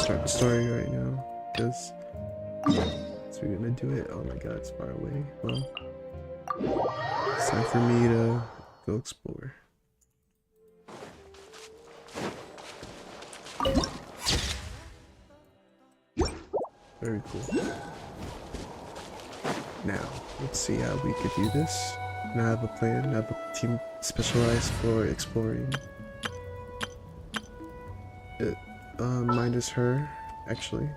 start the story right now, because we're gonna do it. Oh my god, it's far away. Well, it's time for me to go explore. Very cool. Now, let's see how we could do this. And I have a plan. I have a team specialized for exploring. Mine is her, actually.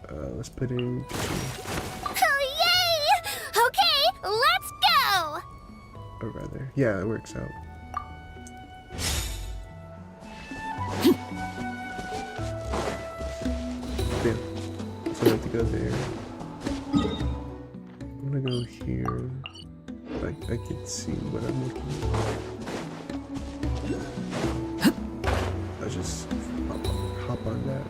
Let's put in. Oh, yay! Okay, let's go! Or rather, yeah, it works out. Yeah, so I have to go there. I'm gonna go here. Like I can see what I'm looking for. I'll just hop on that.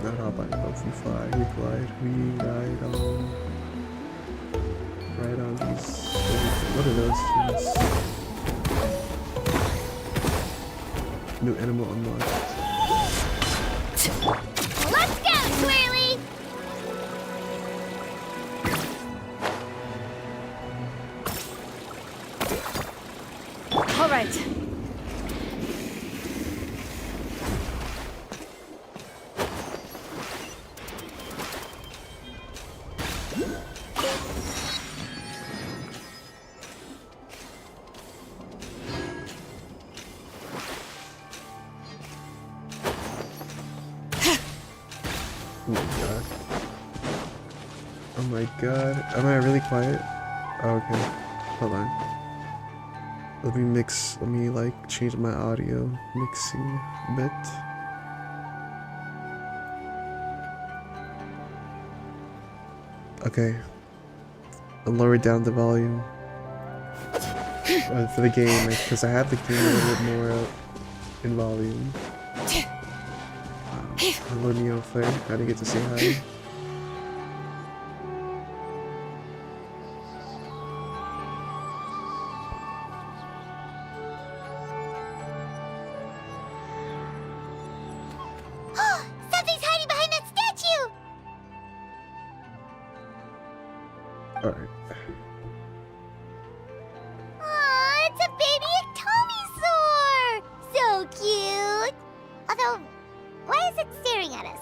Not hop on it, but we fly, we glide, we ride on these. What are those things? New animal unlocked. Let's go, Swirly! All right. Oh my god. Am I really quiet? Oh, okay. Hold on. Let me like change my audio mixing a bit. Okay. I'll lower down the volume for the game, because I have the game a little bit more up in volume. Hello Neo Flare, I didn't get to say hi. Something's hiding behind that statue! Alright. Aw, it's a baby Ectomisaur! So cute! Although, why is it staring at us?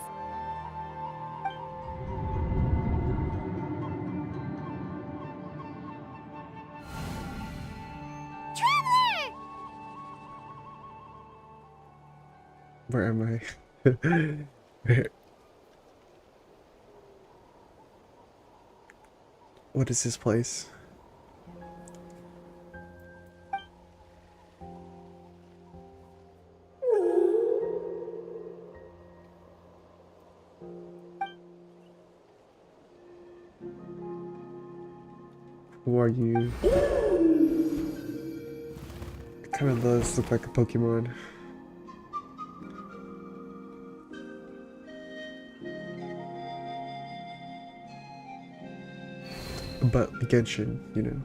Traveler! Where am I? Where? What is this place? Who are you? It kind of does look like a Pokemon. But Genshin, you know.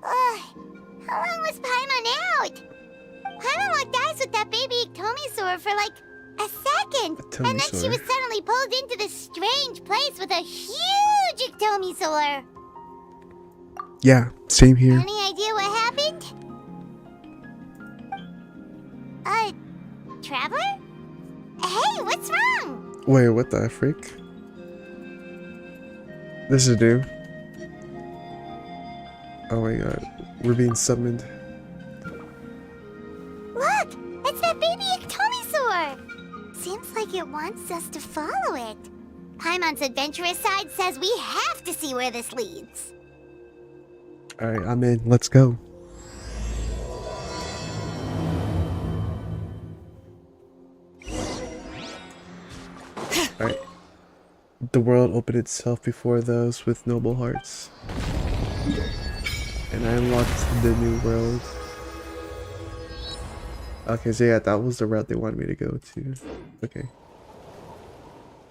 How long was Paimon out? Paimon locked eyes with that baby Ectomisaur for like a second. And then she was suddenly pulled into this strange place with a huge Ectomisaur. Yeah, same here. Any idea what happened? Traveler? Hey, what's wrong? Wait, what the freak? This is new. Oh my god, we're being summoned. Look, it's that baby Ectomisaur. Seems like it wants us to follow it. Paimon's adventurous side says we have to see where this leads. Alright, I'm in. Let's go. Alright. The world opened itself before those with noble hearts. And I unlocked the new world. Okay, so yeah, that was the route they wanted me to go to. Okay.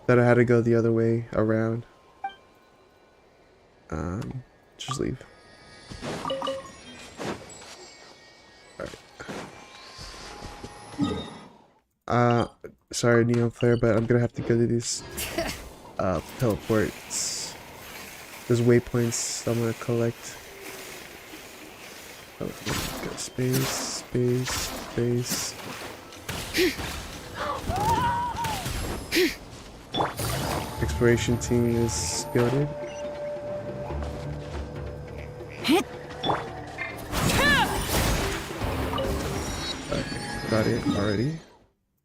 Thought I had to go the other way around. Just leave. Alright. Sorry, Neon Flare, but I'm gonna have to go to these teleports. There's waypoints I'm gonna collect. Oh, go space, space, space. Exploration team is scouted. Okay, got it already.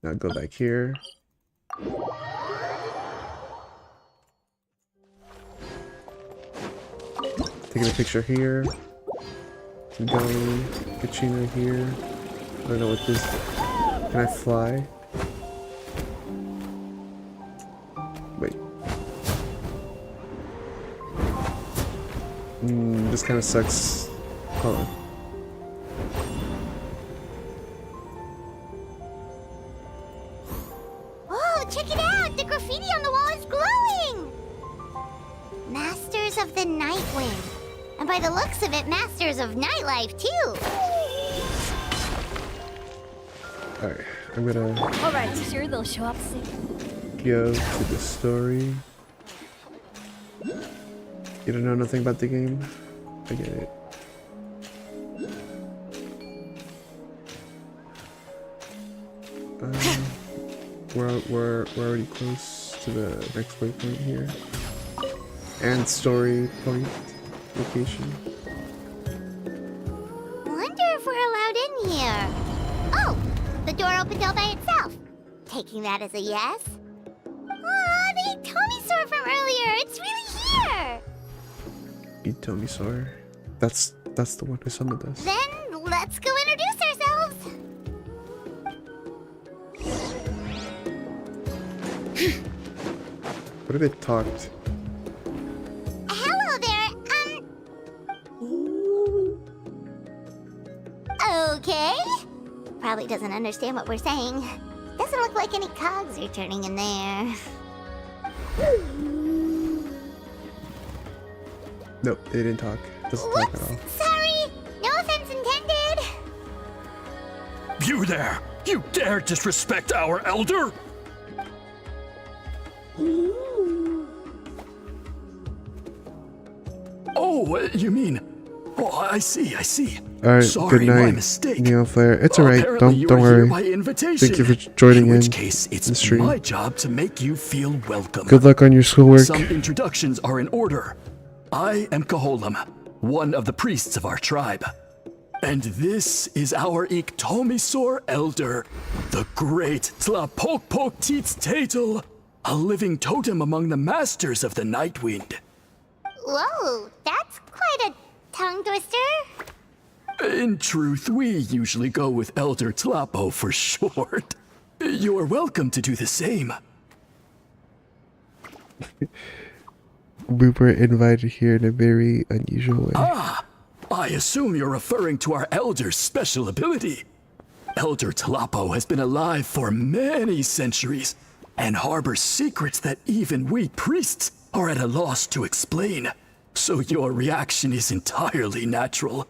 Now go back here. Taking a picture here. Going, Kachina here. I don't know what this. Can I fly? Wait. This kind of sucks. Hold on. Whoa, check it out! The graffiti on the wall is glowing! Masters of the Nightwind. And by the looks of it, masters of nightlife, too! Alright, I'm gonna... Alright, sure they'll show up soon. Go to the story. You don't know nothing about the game? I get it. We're already close to the next waypoint here. And story point location. Wonder if we're allowed in here. Oh, the door opened all by itself. Taking that as a yes. Aw, the Tomisaur from earlier. It's really here. Tomisaur. That's the one who summoned us. Then let's go introduce ourselves. What if it talked? Hello there. Okay. Probably doesn't understand what we're saying. Doesn't look like any cogs are turning in there. Nope, it didn't talk. Doesn't talk at all. Sorry. No offense intended. You there! You dare disrespect our elder? Oh, you mean... Oh, I see. Alright, Sorry, good my night, mistake. Neon Flare. It's alright, Apparently you don't were here worry. by invitation. Thank you for joining in which in case, it's the stream. my job to make you feel welcome. Good luck on your schoolwork. Some introductions are in order. I am Kaholam, one of the priests of our tribe. And this is our Iktomisaur elder, the great Tlapokpokteetstatel, a living totem among the masters of the Nightwind. Whoa, that's quite a tongue twister. In truth, we usually go with Elder Tlapo for short. You're welcome to do the same. We were invited here in a very unusual way. I assume you're referring to our elder's special ability. Elder Tlapo has been alive for many centuries and harbors secrets that even we priests are at a loss to explain. So your reaction is entirely natural.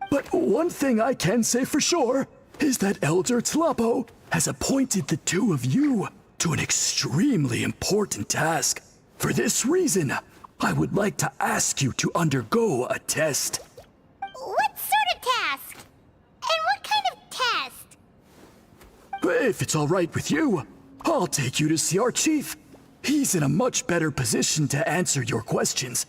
But one thing I can say for sure is that Elder Tlapo has appointed the two of you to an extremely important task. For this reason, I would like to ask you to undergo a test. What sort of task? And what kind of test? If it's all right with you, I'll take you to see our chief. He's in a much better position to answer your questions.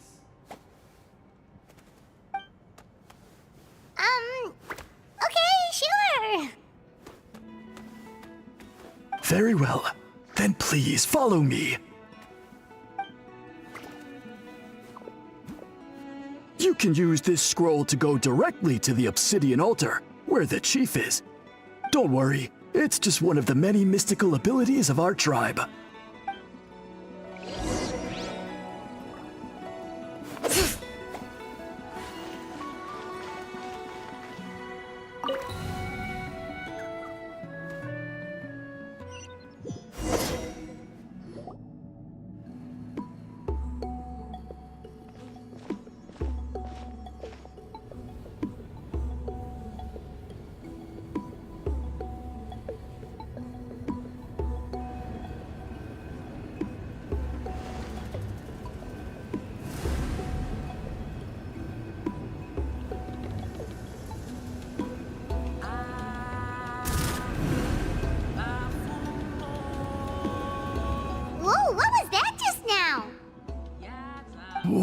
Okay, sure. Very well. Then please follow me. You can use this scroll to go directly to the obsidian altar, where the chief is. Don't worry, it's just one of the many mystical abilities of our tribe.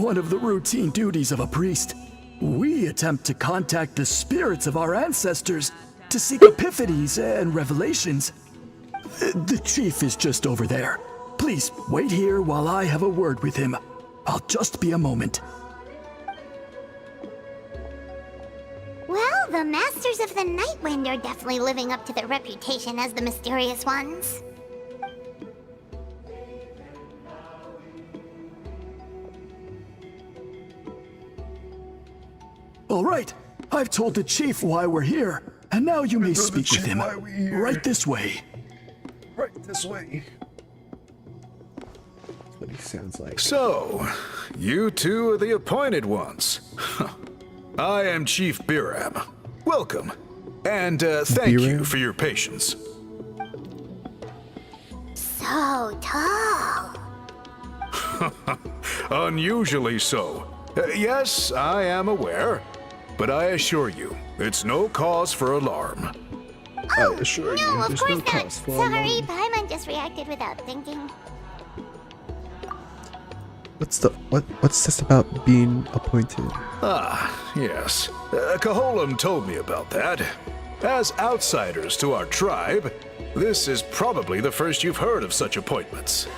one of the routine duties of a priest. We attempt to contact the spirits of our ancestors to seek epiphanies and revelations. The chief is just over there. Please wait here while I have a word with him. I'll just be a moment. Well, the Masters of the Nightwind are definitely living up to their reputation as the mysterious ones. All right, I've told the chief why we're here, and now you may speak with him. Right this way. Right this way. That's what he sounds like. So, you two are the appointed ones. I am Chief Biram. Welcome. And thank you for your patience. So tall. Unusually so. Yes, I am aware. But I assure you, it's no cause for alarm. Oh, I assure no, you, of there's course no not. cause for Sorry, alarm. Paimon just reacted without thinking. What's this about being appointed? Ah, yes. Kaholam told me about that. As outsiders to our tribe, this is probably the first you've heard of such appointments.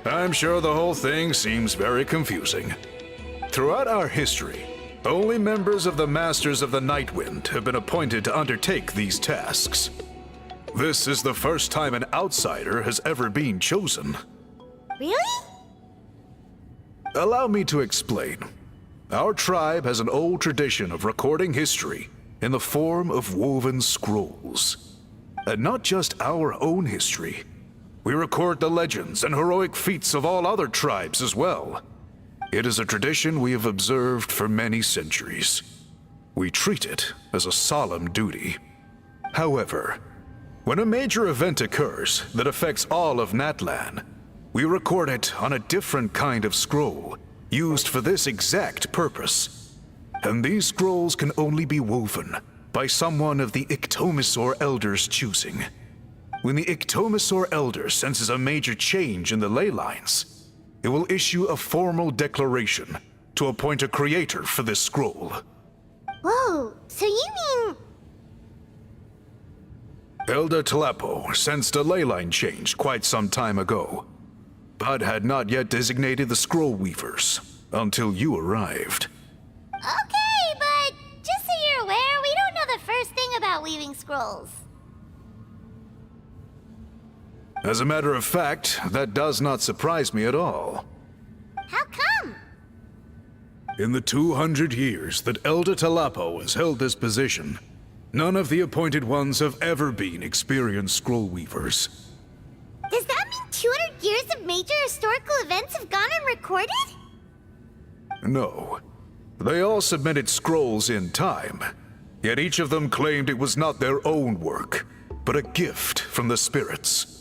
I'm sure the whole thing seems very confusing. Throughout our history, only members of the Masters of the Nightwind have been appointed to undertake these tasks. This is the first time an outsider has ever been chosen. Really? Allow me to explain. Our tribe has an old tradition of recording history in the form of woven scrolls. And not just our own history. We record the legends and heroic feats of all other tribes as well. It is a tradition we have observed for many centuries. We treat it as a solemn duty. However, when a major event occurs that affects all of Natlan, we record it on a different kind of scroll, used for this exact purpose. And these scrolls can only be woven by someone of the Iktomisor Elder's choosing. When the Iktomisor Elder senses a major change in the ley lines, it will issue a formal declaration to appoint a creator for this scroll. Whoa, so you mean... Elder Tlapo sensed a ley line change quite some time ago, but had not yet designated the scroll weavers until you arrived. Okay, but just so you're aware, we don't know the first thing about weaving scrolls. As a matter of fact, that does not surprise me at all. How come? In the 200 years that Elder Tlapo has held this position, none of the appointed ones have ever been experienced scroll weavers. Does that mean 200 years of major historical events have gone unrecorded? No. They all submitted scrolls in time, yet each of them claimed it was not their own work, but a gift from the spirits.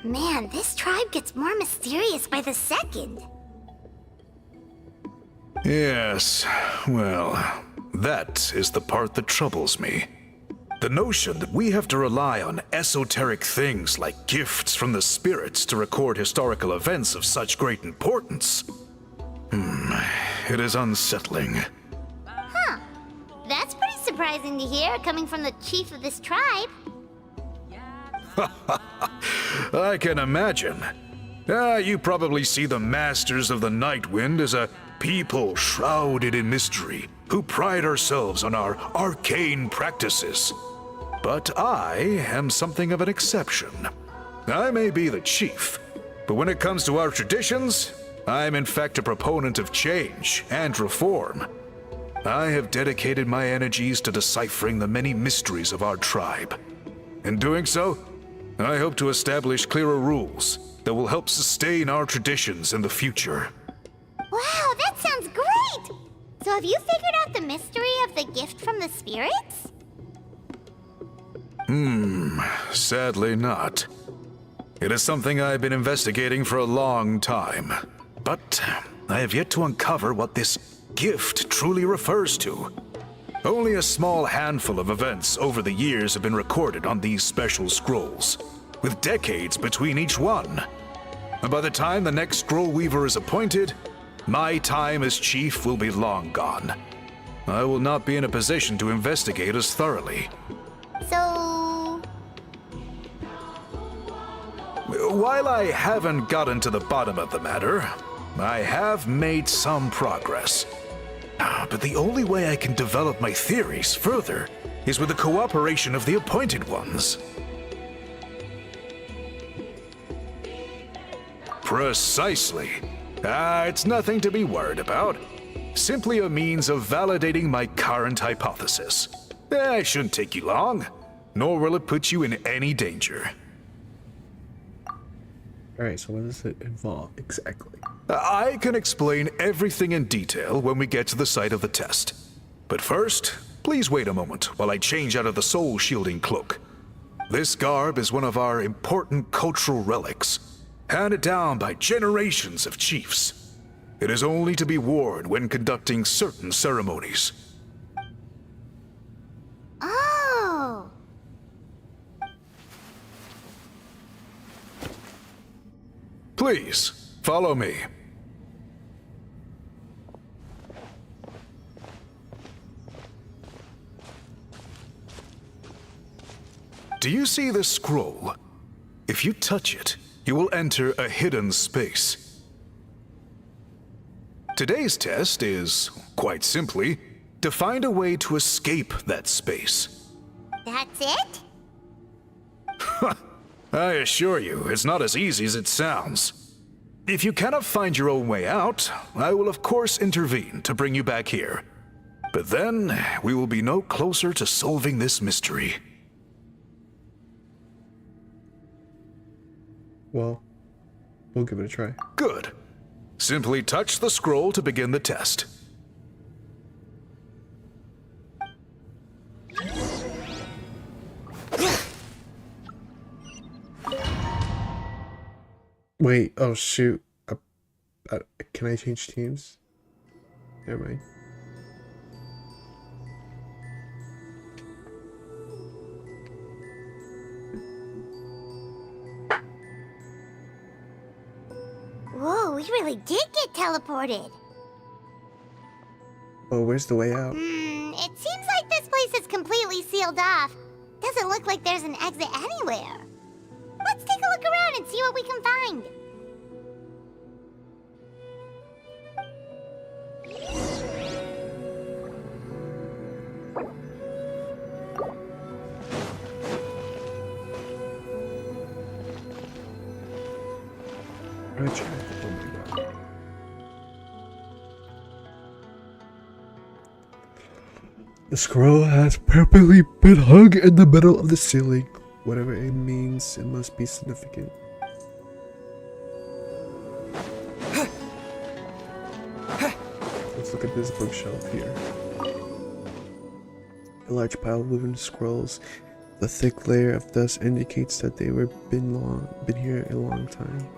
Man, this tribe gets more mysterious by the second. Yes, well, that is the part that troubles me. The notion that we have to rely on esoteric things like gifts from the spirits to record historical events of such great importance. It is unsettling. Huh. That's pretty surprising to hear, coming from the chief of this tribe. I can imagine. You probably see the Masters of the Nightwind as a people shrouded in mystery, who pride ourselves on our arcane practices. But I am something of an exception. I may be the chief, but when it comes to our traditions, I'm in fact a proponent of change and reform. I have dedicated my energies to deciphering the many mysteries of our tribe. In doing so, I hope to establish clearer rules that will help sustain our traditions in the future. Wow, that sounds great! So have you figured out the mystery of the gift from the spirits? Sadly not. It is something I've been investigating for a long time, but I have yet to uncover what this gift truly refers to. Only a small handful of events over the years have been recorded on these special scrolls, with decades between each one. And by the time the next scroll weaver is appointed, my time as chief will be long gone. I will not be in a position to investigate as thoroughly. So... While I haven't gotten to the bottom of the matter, I have made some progress. But the only way I can develop my theories further is with the cooperation of the Appointed Ones. Precisely. It's nothing to be worried about. Simply a means of validating my current hypothesis. It shouldn't take you long, nor will it put you in any danger. Alright, so what does it involve exactly? I can explain everything in detail when we get to the site of the test. But first, please wait a moment while I change out of the soul-shielding cloak. This garb is one of our important cultural relics, handed down by generations of chiefs. It is only to be worn when conducting certain ceremonies. Oh! Please, follow me. Do you see this scroll? If you touch it, you will enter a hidden space. Today's test is, quite simply, to find a way to escape that space. That's it? I assure you, it's not as easy as it sounds. If you cannot find your own way out, I will of course intervene to bring you back here. But then, we will be no closer to solving this mystery. Well, we'll give it a try. Good. Simply touch the scroll to begin the test. Wait, oh shoot. Can I change teams? Never mind. Whoa, we really did get teleported. Oh, where's the way out? It seems like this place is completely sealed off. Doesn't look like there's an exit anywhere. Let's take a look around and see what we can find. Archon. Oh my god. The scroll has purposely been hung in the middle of the ceiling. Whatever it means, it must be significant. Let's look at this bookshelf here. A large pile of wooden scrolls. The thick layer of dust indicates that they were been here a long time.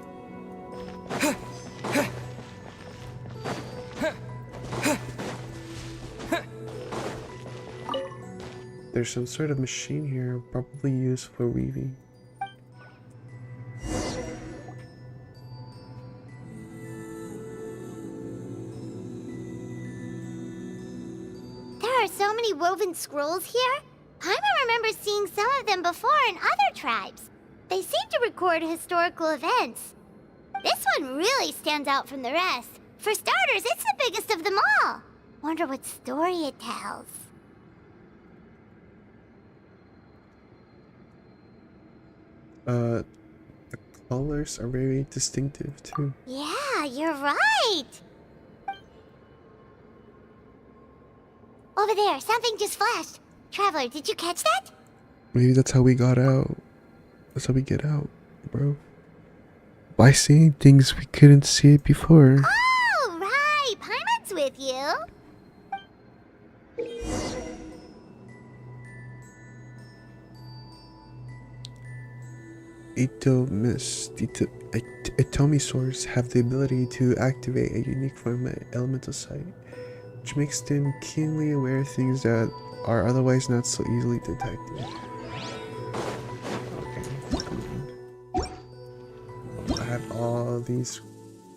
There's some sort of machine here, probably used for weaving. There are so many woven scrolls here. Paimon remembers seeing some of them before in other tribes. They seem to record historical events. This one really stands out from the rest. For starters, it's the biggest of them all. Wonder what story it tells. The colors are very distinctive too. Yeah, you're right. Over there, something just flashed. Traveler, did you catch that? Maybe that's how we got out. That's how we get out, bro. By seeing things we couldn't see it before. Oh, right. Paimon's with you. Atomisaurs have the ability to activate a unique form of elemental sight, which makes them keenly aware of things that are otherwise not so easily detected. Okay, I have all these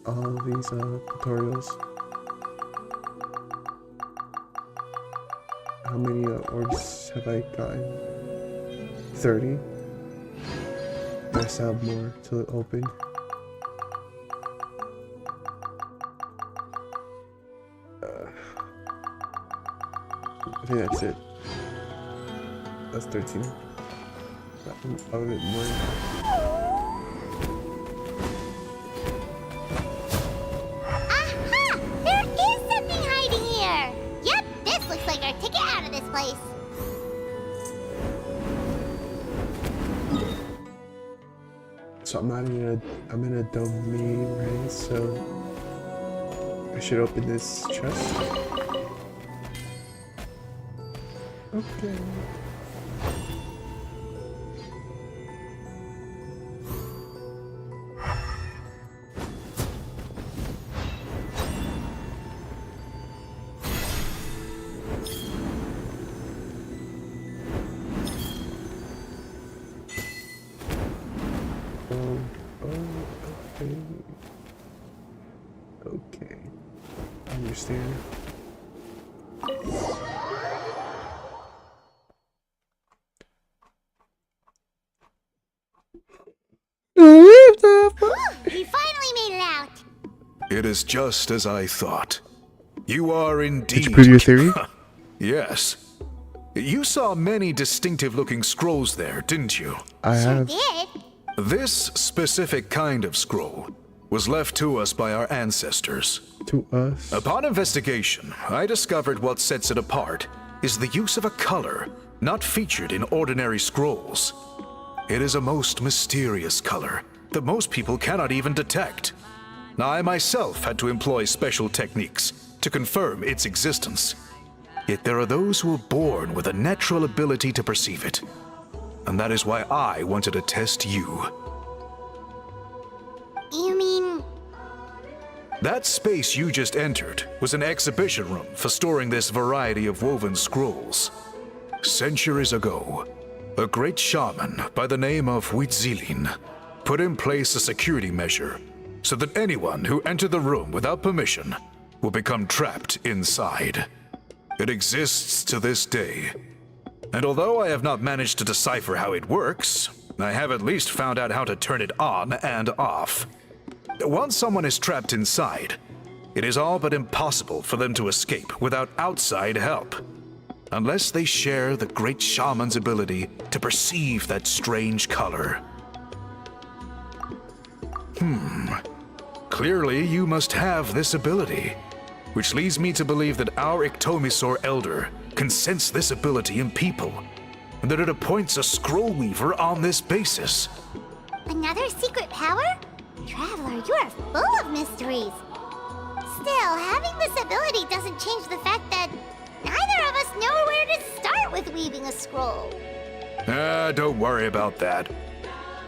all of these tutorials. How many orbs have I gotten? 30. I still have more to open. I think that's it. That's 13. I'll get more. Aha! There is something hiding here! Yep, this looks like our ticket out of this place. So I'm in a domain, right? So I should open this chest. Okay. Okay. Okay. I understand. We finally made it out. It is just as I thought. You are indeed... Did you prove your theory? Yes. You saw many distinctive-looking scrolls there, didn't you? I have. Did? This specific kind of scroll was left to us by our ancestors. To us. Upon investigation, I discovered what sets it apart is the use of a color not featured in ordinary scrolls. It is a most mysterious color that most people cannot even detect. Now, I myself had to employ special techniques to confirm its existence. Yet there are those who are born with a natural ability to perceive it. And that is why I wanted to test you. You mean... That space you just entered was an exhibition room for storing this variety of woven scrolls. Centuries ago, a great shaman by the name of Huitzilin put in place a security measure so that anyone who entered the room without permission will become trapped inside. It exists to this day. And although I have not managed to decipher how it works, I have at least found out how to turn it on and off. Once someone is trapped inside, it is all but impossible for them to escape without outside help. Unless they share the great shaman's ability to perceive that strange color. Clearly you must have this ability, which leads me to believe that our Ictomisaur Elder can sense this ability in people, and that it appoints a scroll weaver on this basis. Another secret power? Traveler, you are full of mysteries. Still, having this ability doesn't change the fact that neither of us know where to start with weaving a scroll. Don't worry about that.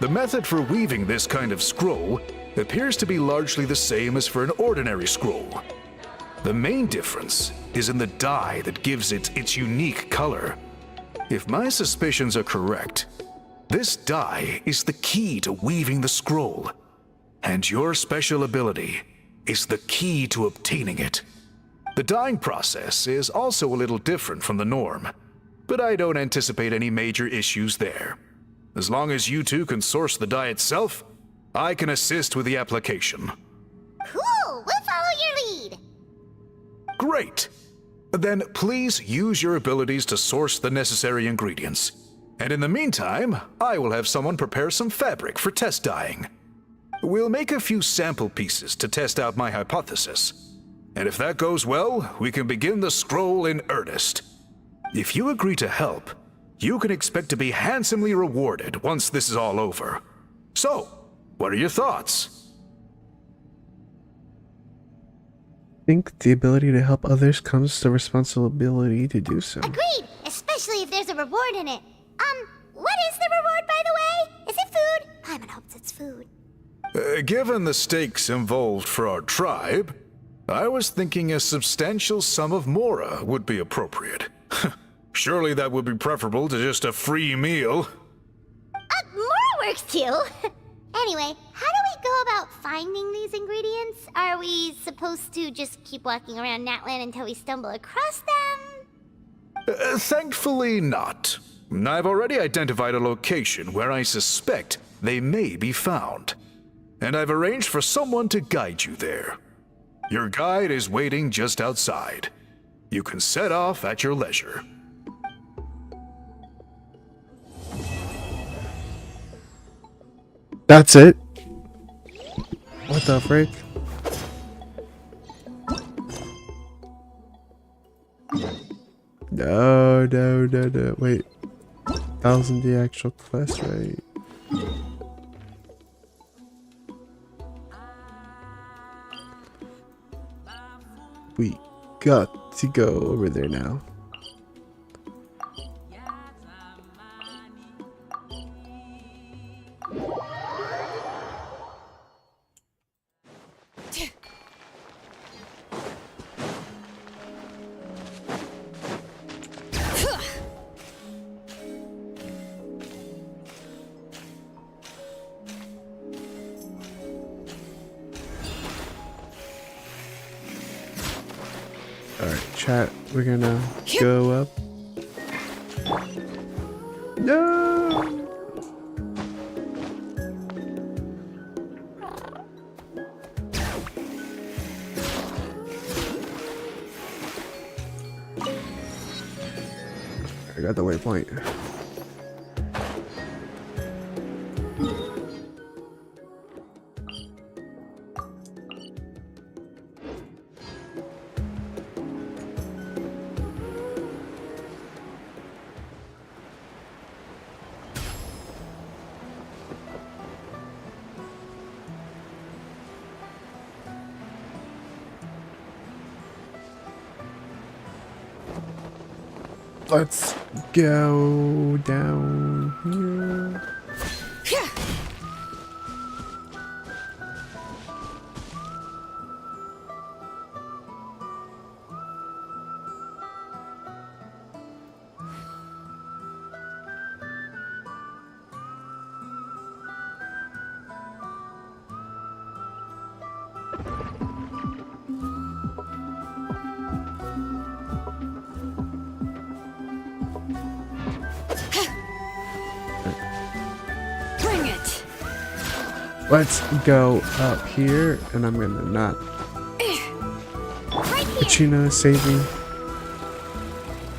The method for weaving this kind of scroll appears to be largely the same as for an ordinary scroll. The main difference is in the dye that gives it its unique color. If my suspicions are correct, this dye is the key to weaving the scroll, and your special ability is the key to obtaining it. The dyeing process is also a little different from the norm, but I don't anticipate any major issues there. As long as you two can source the dye itself, I can assist with the application. Cool, we'll follow your lead. Great! Then please use your abilities to source the necessary ingredients. And in the meantime, I will have someone prepare some fabric for test dyeing. We'll make a few sample pieces to test out my hypothesis. And if that goes well, we can begin the scroll in earnest. If you agree to help, you can expect to be handsomely rewarded once this is all over. So, what are your thoughts? I think the ability to help others comes with the responsibility to do so. Agreed, especially if there's a reward in it. What is the reward, by the way? Is it food? Paimon hopes it's food. Given the stakes involved for our tribe, I was thinking a substantial sum of mora would be appropriate. Surely that would be preferable to just a free meal. Mora works too. Anyway, how do we go about finding these ingredients? Are we supposed to just keep walking around Natland until we stumble across them? Thankfully not. I've already identified a location where I suspect they may be found. And I've arranged for someone to guide you there. Your guide is waiting just outside. You can set off at your leisure. That's it? What the frick? No. Wait. 1,000 the actual quest, right? We got to go over there now. Alright, chat, we're gonna go up. No! I got the waypoint. Let's go down here. Let's go up here, and I'm gonna not. Kachina, save me.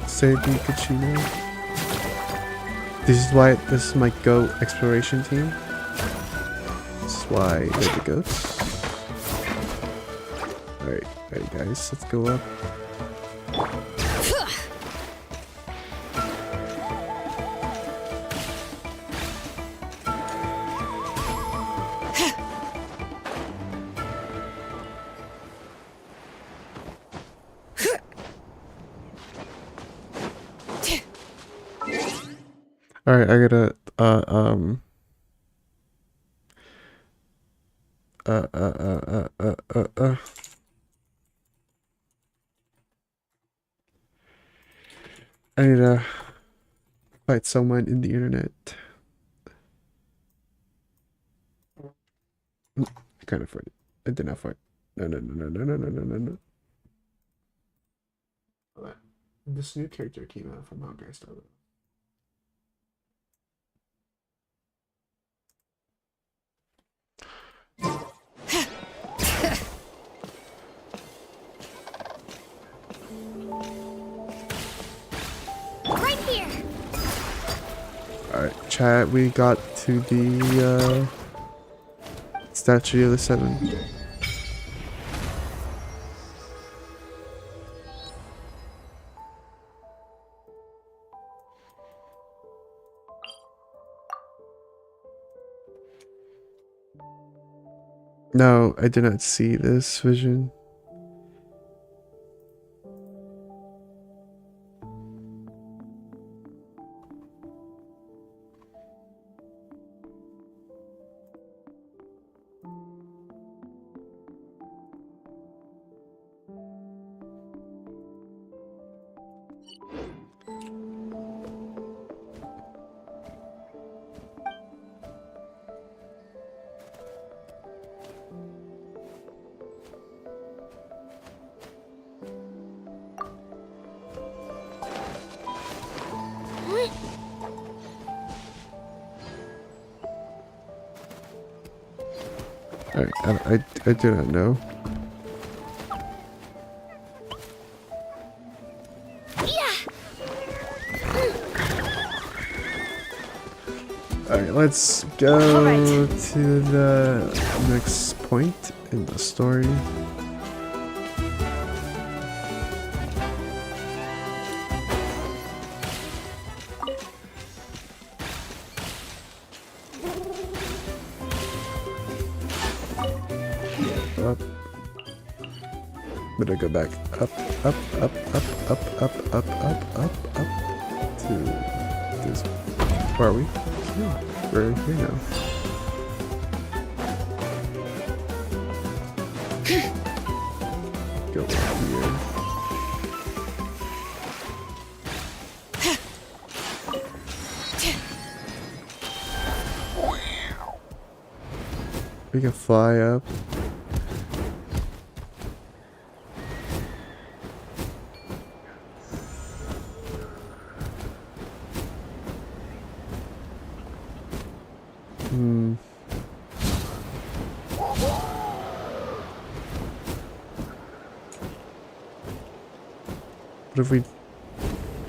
Save me, Kachina. This is my goat exploration team. This is why they're the goats. Alright, guys, let's go up. Alright, I gotta, I need to fight someone in the internet. I can't afford it. I did not fight. No. This new character came out from Honkai Star Rail. Right here. Alright, chat, we got to the Statue of the Seven. No, I did not see this vision. Alright, I do not know. Alright, let's go to the next point in the story. Up. Better go back up to this. Where are we? Oh, we're here now. Go up here. We can fly up. What if we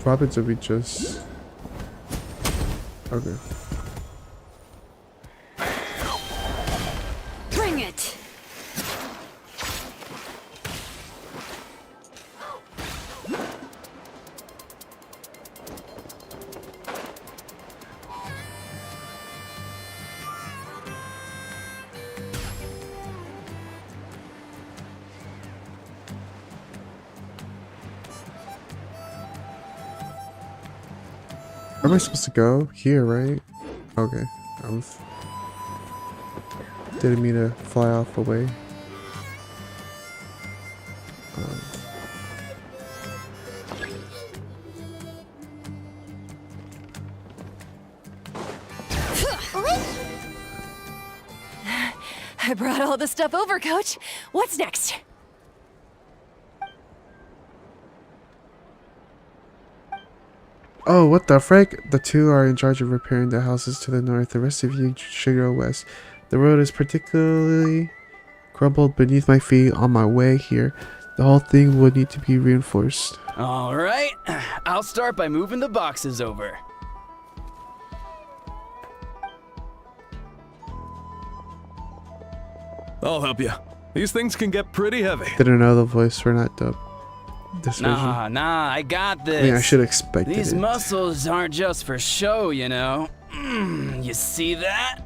drop it, so we just... Okay. Bring it. Where am I supposed to go? Here, right? Okay. Didn't mean to fly off away. I brought all the stuff over, Coach. What's next? Oh, what the frick? The two are in charge of repairing the houses to the north. The rest of you should go west. The road is particularly crumbled beneath my feet on my way here. The whole thing will need to be reinforced. All right, I'll start by moving the boxes over. I'll help you. These things can get pretty heavy. Didn't know the voice were not dubbed. This version. Nah, I got this. I mean, I should expect These it. muscles aren't just for show, you know. You see that?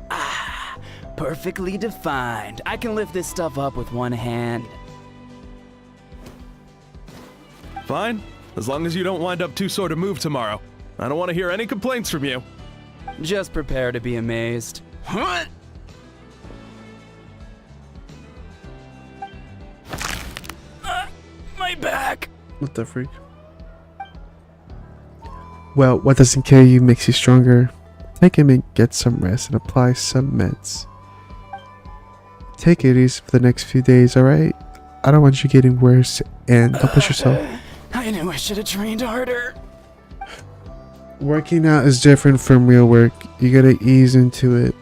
Perfectly defined. I can lift this stuff up with one hand. Fine, as long as you don't wind up too sore to move tomorrow. I don't want to hear any complaints from you. Just prepare to be amazed. What? My back. What the freak? Well, what doesn't kill you makes you stronger. Take him and get some rest and apply some meds. Take it easy for the next few days, alright? I don't want you getting worse, and don't push yourself. I knew I should have trained harder. Working out is different from real work. You gotta ease into it.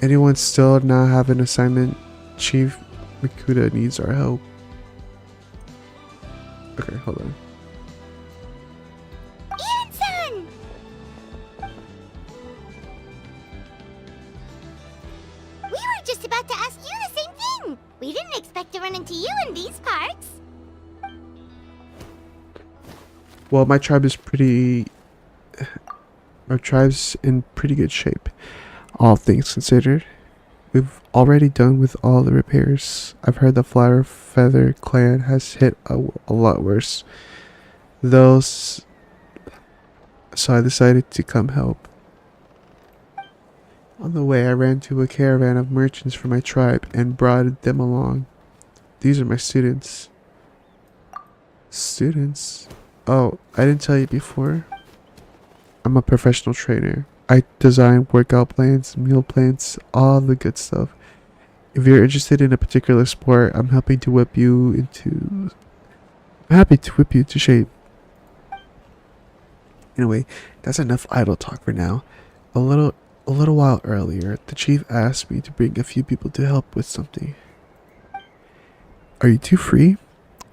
Anyone still not have an assignment? Chief Makuta needs our help. Okay, hold on. Anson! We were just about to ask you the same thing. We didn't expect to run into you in these parts. Well, my tribe is our tribe's in pretty good shape, all things considered. We've already done with all the repairs. I've heard the Flower Feather clan has hit a lot worse. So I decided to come help. On the way, I ran to a caravan of merchants from my tribe and brought them along. These are my students. Students? Oh, I didn't tell you before. I'm a professional trainer. I design workout plans, meal plans, all the good stuff. If you're interested in a particular sport, I'm happy to whip you into shape. Anyway, that's enough idle talk for now. A little A little while earlier, the chief asked me to bring a few people to help with something. Are you two free?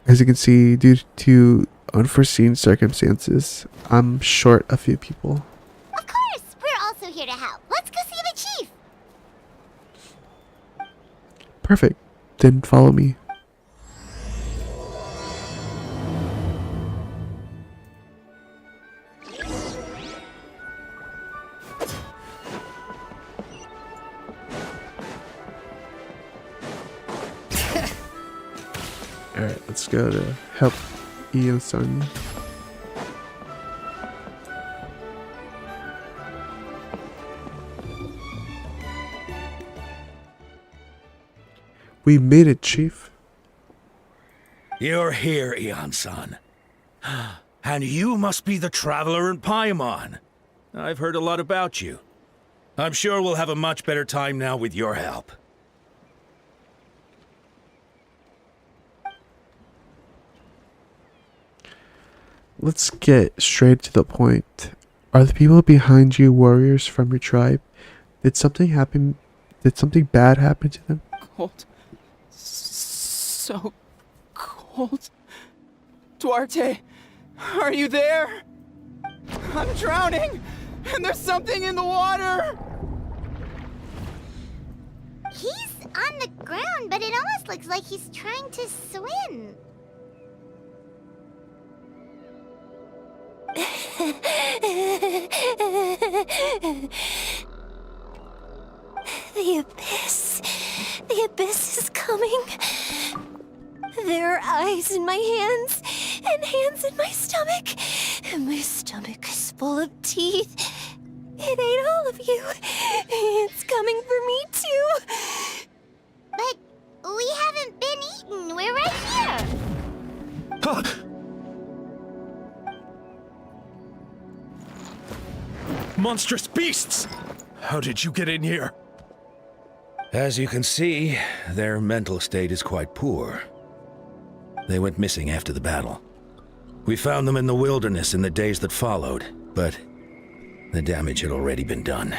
As you can see, due to unforeseen circumstances, I'm short a few people. Of course, we're also here to help. Let's go see the chief. Perfect. Then follow me. Alright, let's go to help Ian-san. We made it, Chief. You're here, Ian-san. And you must be the traveler in Paimon. I've heard a lot about you. I'm sure we'll have a much better time now with your help. Let's get straight to the point. Are the people behind you warriors from your tribe? Did something happen? Did something bad happen to them? Cold. So cold. Duarte, are you there? I'm drowning, and there's something in the water. He's on the ground, but it almost looks like he's trying to swim. The abyss. The abyss is coming. There are eyes in my hands, and hands in my stomach. And my stomach is full of teeth. It ate all of you. It's coming for me too. But we haven't been eaten. We're right here. Huh. Monstrous beasts! How did you get in here? As you can see, their mental state is quite poor. They went missing after the battle. We found them in the wilderness in the days that followed, but the damage had already been done.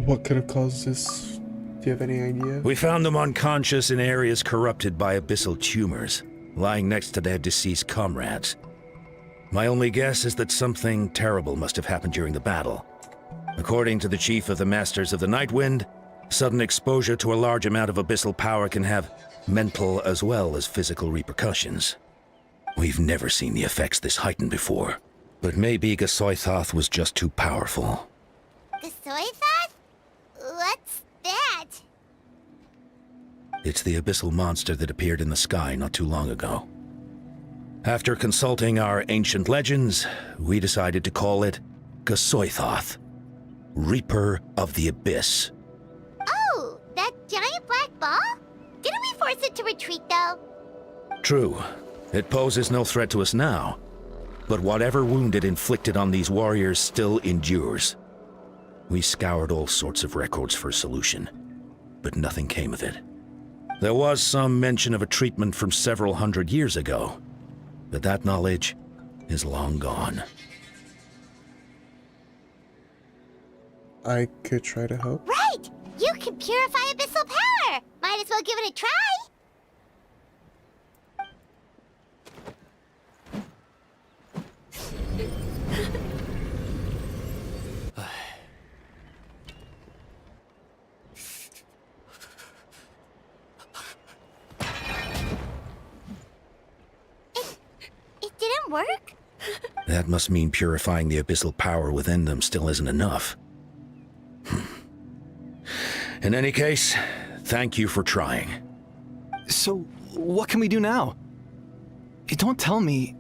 What could have caused this? Do you have any idea? We found them unconscious in areas corrupted by abyssal tumors, lying next to their deceased comrades. My only guess is that something terrible must have happened during the battle. According to the chief of the Masters of the Nightwind, sudden exposure to a large amount of abyssal power can have mental as well as physical repercussions. We've never seen the effects this heightened before, but maybe Gasoithoth was just too powerful. Gasoithoth? What's that? It's the abyssal monster that appeared in the sky not too long ago. After consulting our ancient legends, we decided to call it Gasoithoth, Reaper of the Abyss. Oh, that giant black ball? Didn't we force it to retreat, though? True. It poses no threat to us now, but whatever wound it inflicted on these warriors still endures. We scoured all sorts of records for a solution, but nothing came of it. There was some mention of a treatment from several hundred years ago, but that knowledge is long gone. I could try to help. Right! You can purify abyssal power! Might as well give it a try! It didn't work? That must mean purifying the abyssal power within them still isn't enough. In any case, thank you for trying. So, what can we do now? Don't tell me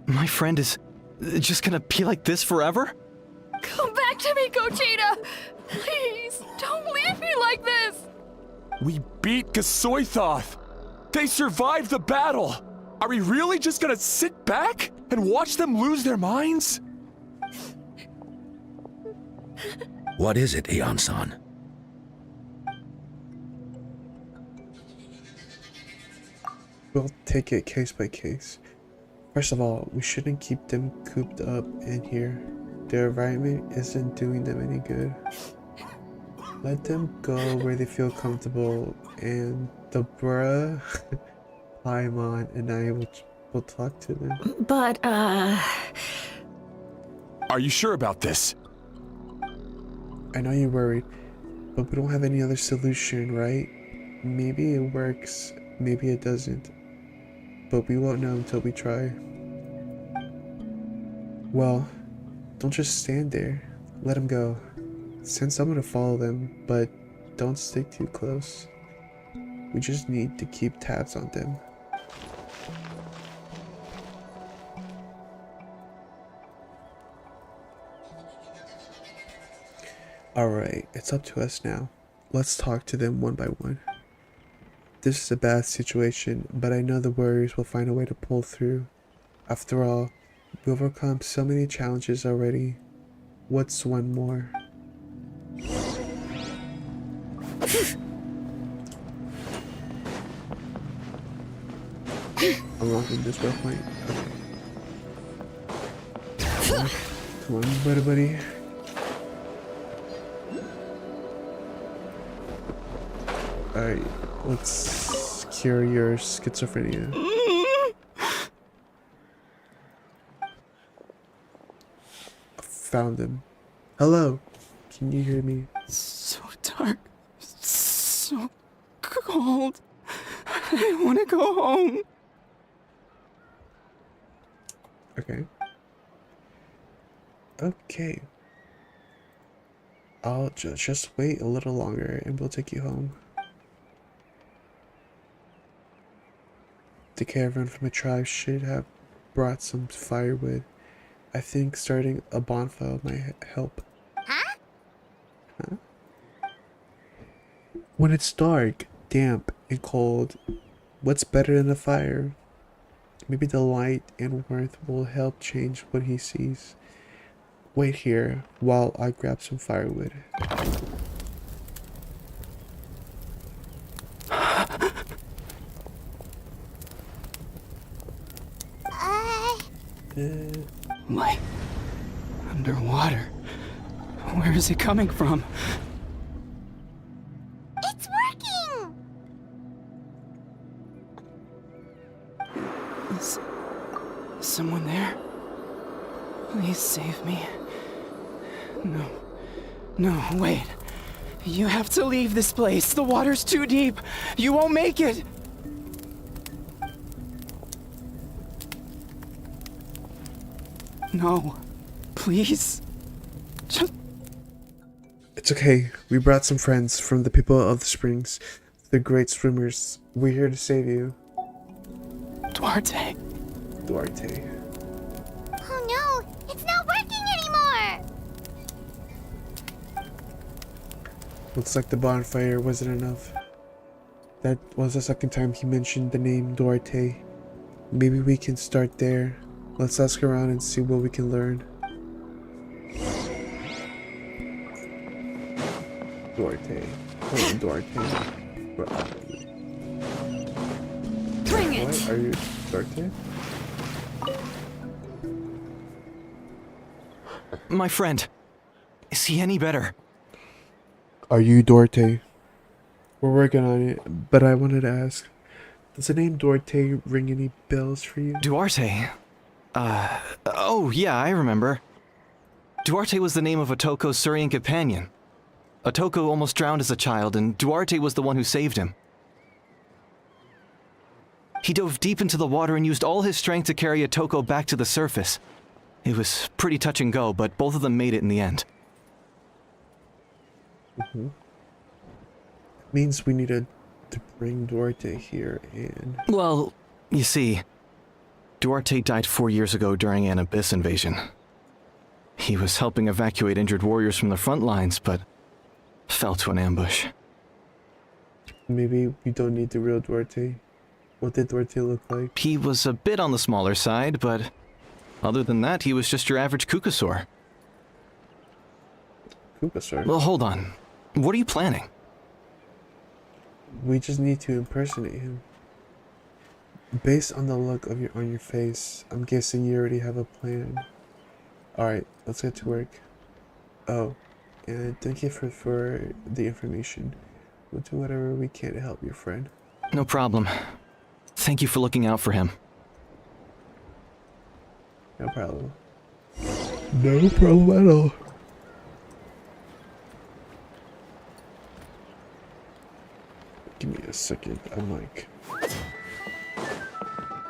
my friend is just gonna be like this forever? Come back to me, Gogeta! Please, don't leave me like this! We beat Gasoithoth! They survived the battle! Are we really just gonna sit back and watch them lose their minds? What is it, Ian-san? We'll take it case by case. First of all, we shouldn't keep them cooped up in here. Their environment isn't doing them any good. Let them go where they feel comfortable, and the bruh, Paimon, and I will talk to them. But, Are you sure about this? I know you're worried, but we don't have any other solution, right? Maybe it works, maybe it doesn't. But we won't know until we try. Well, don't just stand there. Let them go. Send someone to follow them, but don't stick too close. We just need to keep tabs on them. Alright, it's up to us now. Let's talk to them one by one. This is a bad situation, but I know the warriors will find a way to pull through. After all, we've overcome so many challenges already. What's one more? Unlocking this waypoint. Okay. Come on, buddy. Alright, let's cure your schizophrenia. Found him. Hello, can you hear me? So dark, so cold. I want to go home. Okay. Okay. I'll just wait a little longer and we'll take you home. The caravan from the tribe should have brought some firewood. I think starting a bonfire might help. Huh? Huh? When it's dark, damp, and cold, what's better than a fire? Maybe the light and warmth will help change what he sees. Wait here while I grab some firewood. Light. Underwater. Where is it coming from? It's working! Is someone there? Please save me. No. No, wait. You have to leave this place. The water's too deep. You won't make it. No. Please. Just... It's okay. We brought some friends from the people of the springs. The great swimmers. We're here to save you. Duarte. Duarte. Oh no, it's not working anymore! Looks like the bonfire wasn't enough. That was the second time he mentioned the name Duarte. Maybe we can start there. Let's ask around and see what we can learn. Duarte. Oh, Duarte. bring it! What? Are you Duarte? My friend. Is he any better? Are you Duarte? We're working on it, but I wanted to ask, does the name Duarte ring any bells for you? Duarte? Oh yeah, I remember. Duarte was the name of Otoko's Surian companion. Otoko almost drowned as a child, and Duarte was the one who saved him. He dove deep into the water and used all his strength to carry Otoko back to the surface. It was pretty touch and go, but both of them made it in the end. Means we needed to bring Duarte here and... Well, you see, Duarte died 4 years ago during an Abyss invasion. He was helping evacuate injured warriors from the front lines, but fell to an ambush. Maybe we don't need the real Duarte. What did Duarte look like? He was a bit on the smaller side, but other than that, he was just your average Kukasaur. Kukasaur? Well, hold on. What are you planning? We just need to impersonate him. Based on the look of your face, I'm guessing you already have a plan. Alright, let's get to work. Oh, and thank you for the information. We'll do whatever we can to help your friend. No problem. Thank you for looking out for him. No problem. No problem at all. Give me a second. I'm like...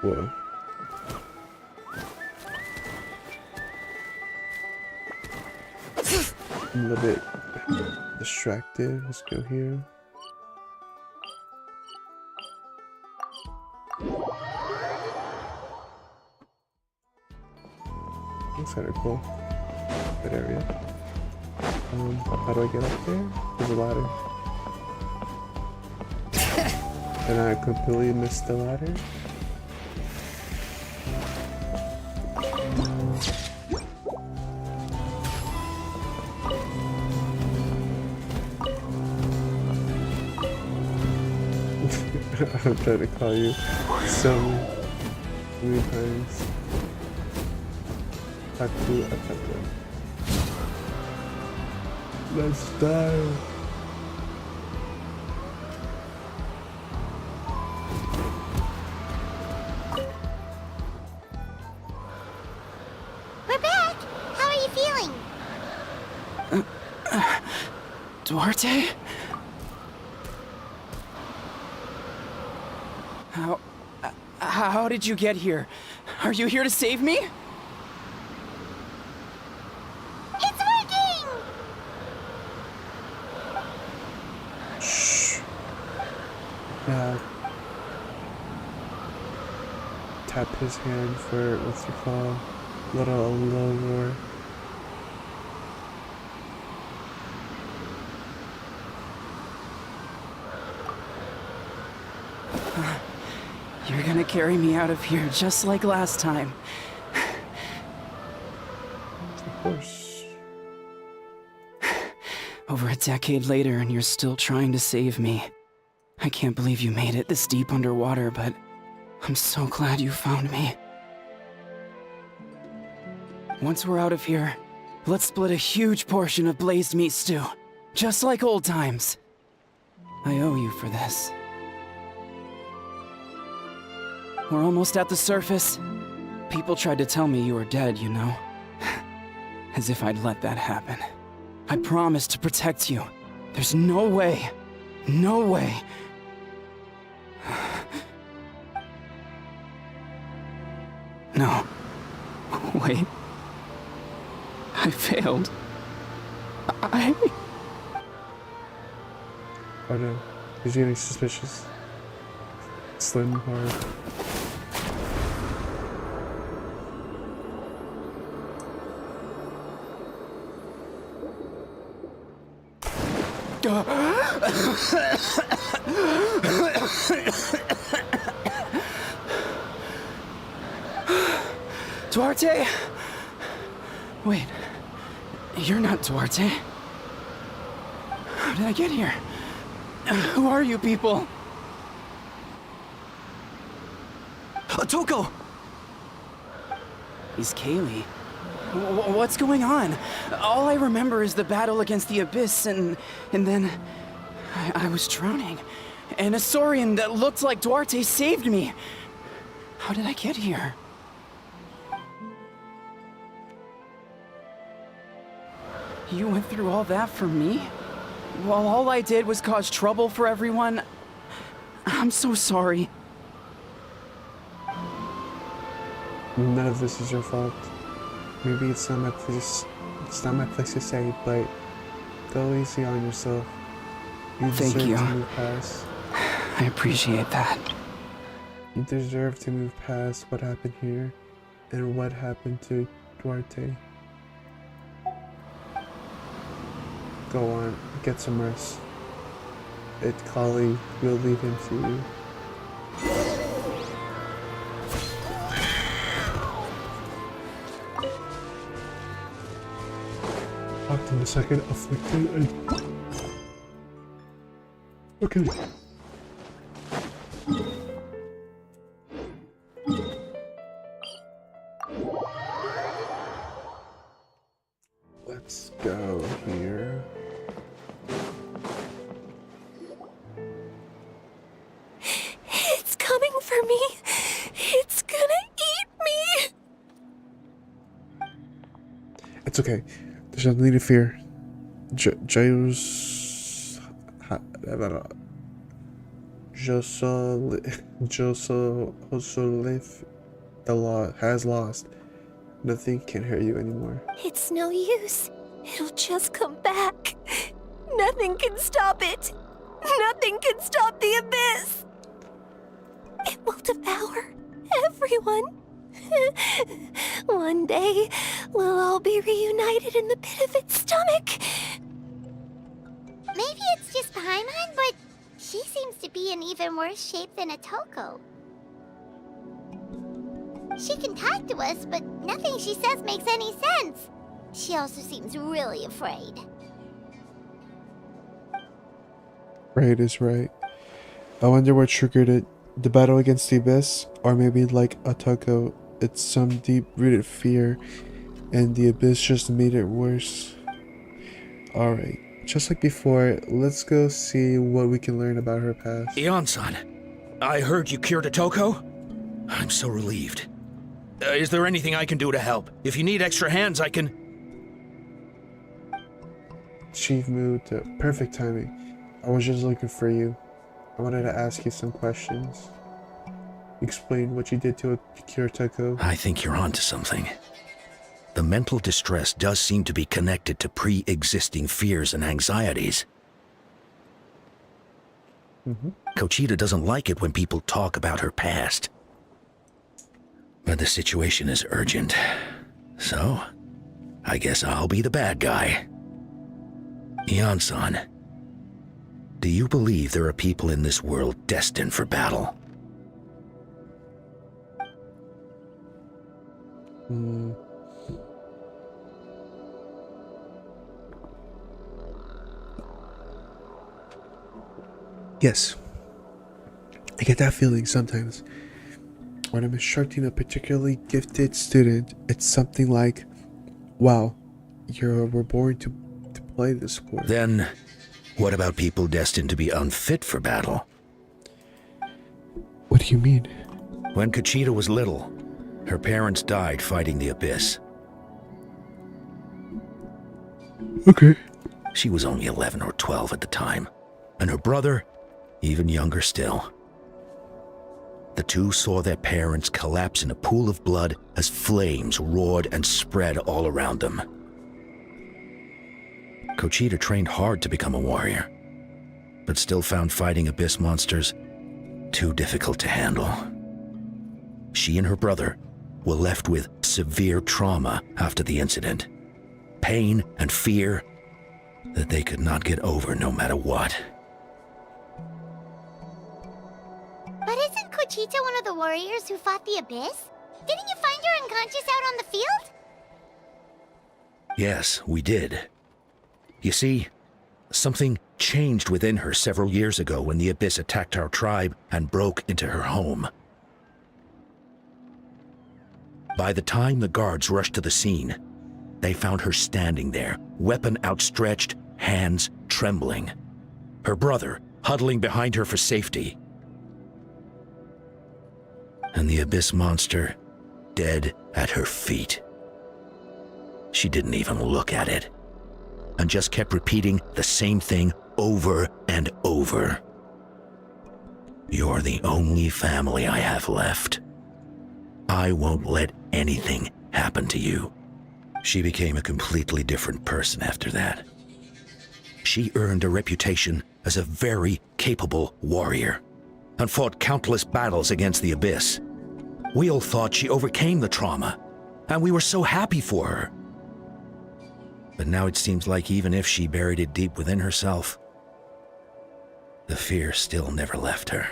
Whoa. I'm a little bit distracted. Let's go here. Looks kind of cool. Good area. How do I get up there? There's a ladder. And I completely missed the ladder. I'm trying to call you so many times. Taku Ataka. Let's die. We're back! How are you feeling? Duarte? How did you get here? Are you here to save me? It's working! Shh. Yeah. Tap his hand for what's it called? Little lower. You're gonna carry me out of here just like last time. Of course. Over a decade later and you're still trying to save me. I can't believe you made it this deep underwater, but I'm so glad you found me. Once we're out of here, let's split a huge portion of blazed meat stew. Just like old times. I owe you for this. We're almost at the surface. People tried to tell me you were dead, you know. As if I'd let that happen. I promised to protect you. There's no way. No way. No. Wait. I failed. Oh no. He's getting suspicious. Slim hard. Duarte? Wait. You're not Duarte. How did I get here? Who are you people? Toko! He's Kaylee. What's going on? All I remember is the battle against the Abyss, and then I was drowning. And a Saurian that looked like Duarte saved me. How did I get here? You went through all that for me? While all I did was cause trouble for everyone? I'm so sorry. None of this is your fault. Maybe it's not my place. It's not my place to say, but go easy on yourself. You Thank deserve you. to move past. I appreciate that. You deserve to move past what happened here and what happened to Duarte. Go on, get some rest. Kali will lead him to you. Talked in a second, afflicted and... Okay. Let's go here. It's coming for me. It's gonna eat me. It's okay. There's nothing to fear. Josolif the law has lost. Nothing can hurt you anymore. It's no use. It'll just come back. Nothing can stop it. Nothing can stop the abyss. It will devour everyone. One day, we'll all be reunited in the pit of its stomach. Maybe it's just Paimon, but she seems to be in even worse shape than Atoko. She can talk to us, but nothing she says makes any sense. She also seems really afraid. Right is right. I wonder what triggered it. The battle against the abyss? Or maybe like Atoko, it's some deep-rooted fear, and the abyss just made it worse. Alright, just like before, let's go see what we can learn about her past. Ion-san, I heard you cured Atoko? I'm so relieved. Is there anything I can do to help? If you need extra hands, I can... Chief moved to perfect timing. I was just looking for you. I wanted to ask you some questions. Explain what you did to cure Atoko. I think you're onto something. The mental distress does seem to be connected to pre-existing fears and anxieties. Kochita doesn't like it when people talk about her past. But the situation is urgent. So, I guess I'll be the bad guy. Ion-san, do you believe there are people in this world destined for battle? Yes. I get that feeling sometimes. When I'm instructing a particularly gifted student, it's something like, wow, we're born to play this sport. Then, what about people destined to be unfit for battle? What do you mean? When Kochita was little, her parents died fighting the abyss. Okay. She was only 11 or 12 at the time, and her brother, even younger still. The two saw their parents collapse in a pool of blood as flames roared and spread all around them. Kochita trained hard to become a warrior, but still found fighting abyss monsters too difficult to handle. She and her brother were left with severe trauma after the incident, pain and fear that they could not get over no matter what. But isn't Kochita one of the warriors who fought the abyss? Didn't you find her unconscious out on the field? Yes, we did. You see, something changed within her several years ago when the abyss attacked our tribe and broke into her home. By the time the guards rushed to the scene, they found her standing there, weapon outstretched, hands trembling. Her brother huddling behind her for safety. And the abyss monster dead at her feet. She didn't even look at it, and just kept repeating the same thing over and over. You're the only family I have left. I won't let anything happen to you. She became a completely different person after that. She earned a reputation as a very capable warrior, and fought countless battles against the abyss. We all thought she overcame the trauma, and we were so happy for her. But now it seems like even if she buried it deep within herself, the fear still never left her.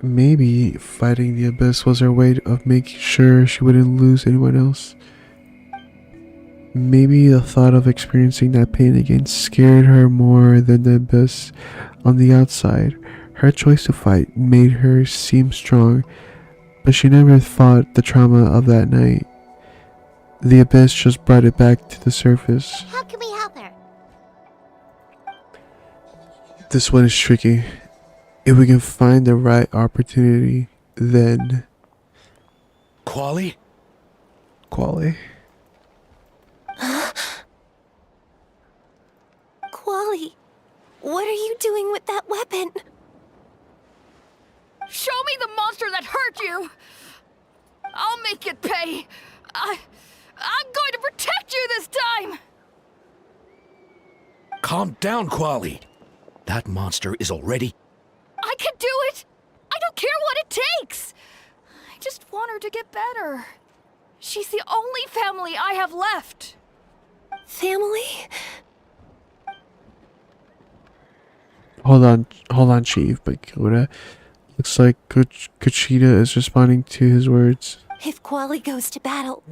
Maybe fighting the abyss was her way of making sure she wouldn't lose anyone else. Maybe the thought of experiencing that pain again scared her more than the abyss on the outside. Her choice to fight made her seem strong, but she never fought the trauma of that night. The abyss just brought it back to the surface. How can we help her? This one is tricky. If we can find the right opportunity, then... Quali? Quali. Quali, what are you doing with that weapon? Show me the monster that hurt you! I'll make it pay! I'm going to protect you this time! Calm down, Quali. That monster is already... I can do it! I don't care what it takes! I just want her to get better. She's the only family I have left. Family? Hold on, Chief, but Koda. Looks like Kuchida is responding to his words. If Quali goes to battle,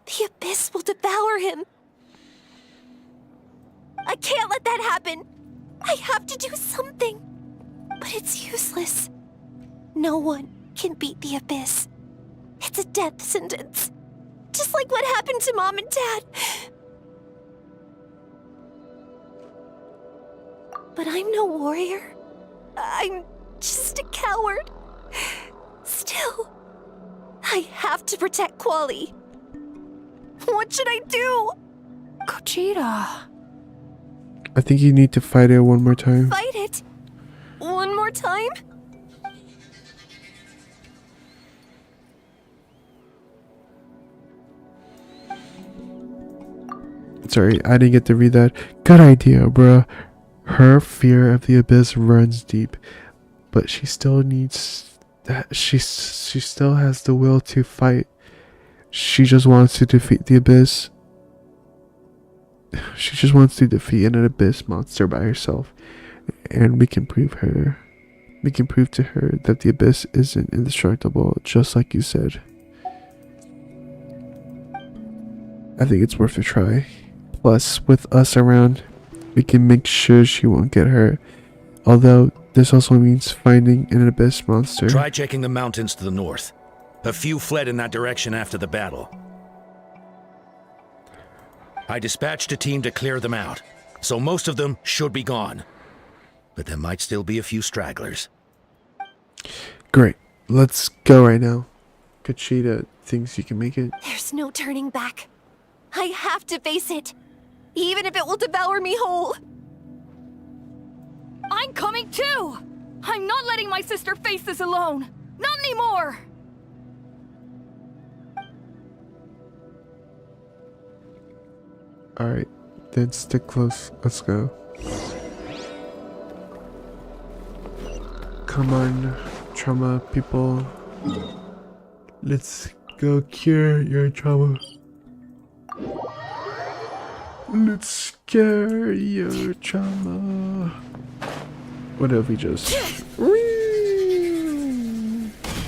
the Abyss will devour him. I can't let that happen. I have to do something. But it's useless. No one can beat the Abyss. It's a death sentence. Just like what happened to Mom and Dad. But I'm no warrior. I'm just a coward. Still, I have to protect Quali. What should I do? Kuchida. I think you need to fight it one more time. Fight it? One more time? Sorry, I didn't get to read that. Good idea, bruh. Her fear of the abyss runs deep, but she still needs that. She still has the will to fight. She just wants to defeat the abyss. She just wants to defeat an abyss monster by herself, and we can prove to her that the abyss isn't indestructible, just like you said. I think it's worth a try. Plus, with us around, we can make sure she won't get hurt. Although, this also means finding an abyss monster. Try checking the mountains to the north. A few fled in that direction after the battle. I dispatched a team to clear them out, so most of them should be gone. But there might still be a few stragglers. Great. Let's go right now. Kuchida thinks you can make it. There's no turning back. I have to face it. Even if it will devour me whole. I'm coming too! I'm not letting my sister face this alone! Not anymore! Alright, then stick close. Let's go. Come on, trauma people. Let's go cure your trauma. Let's cure your trauma. What if we just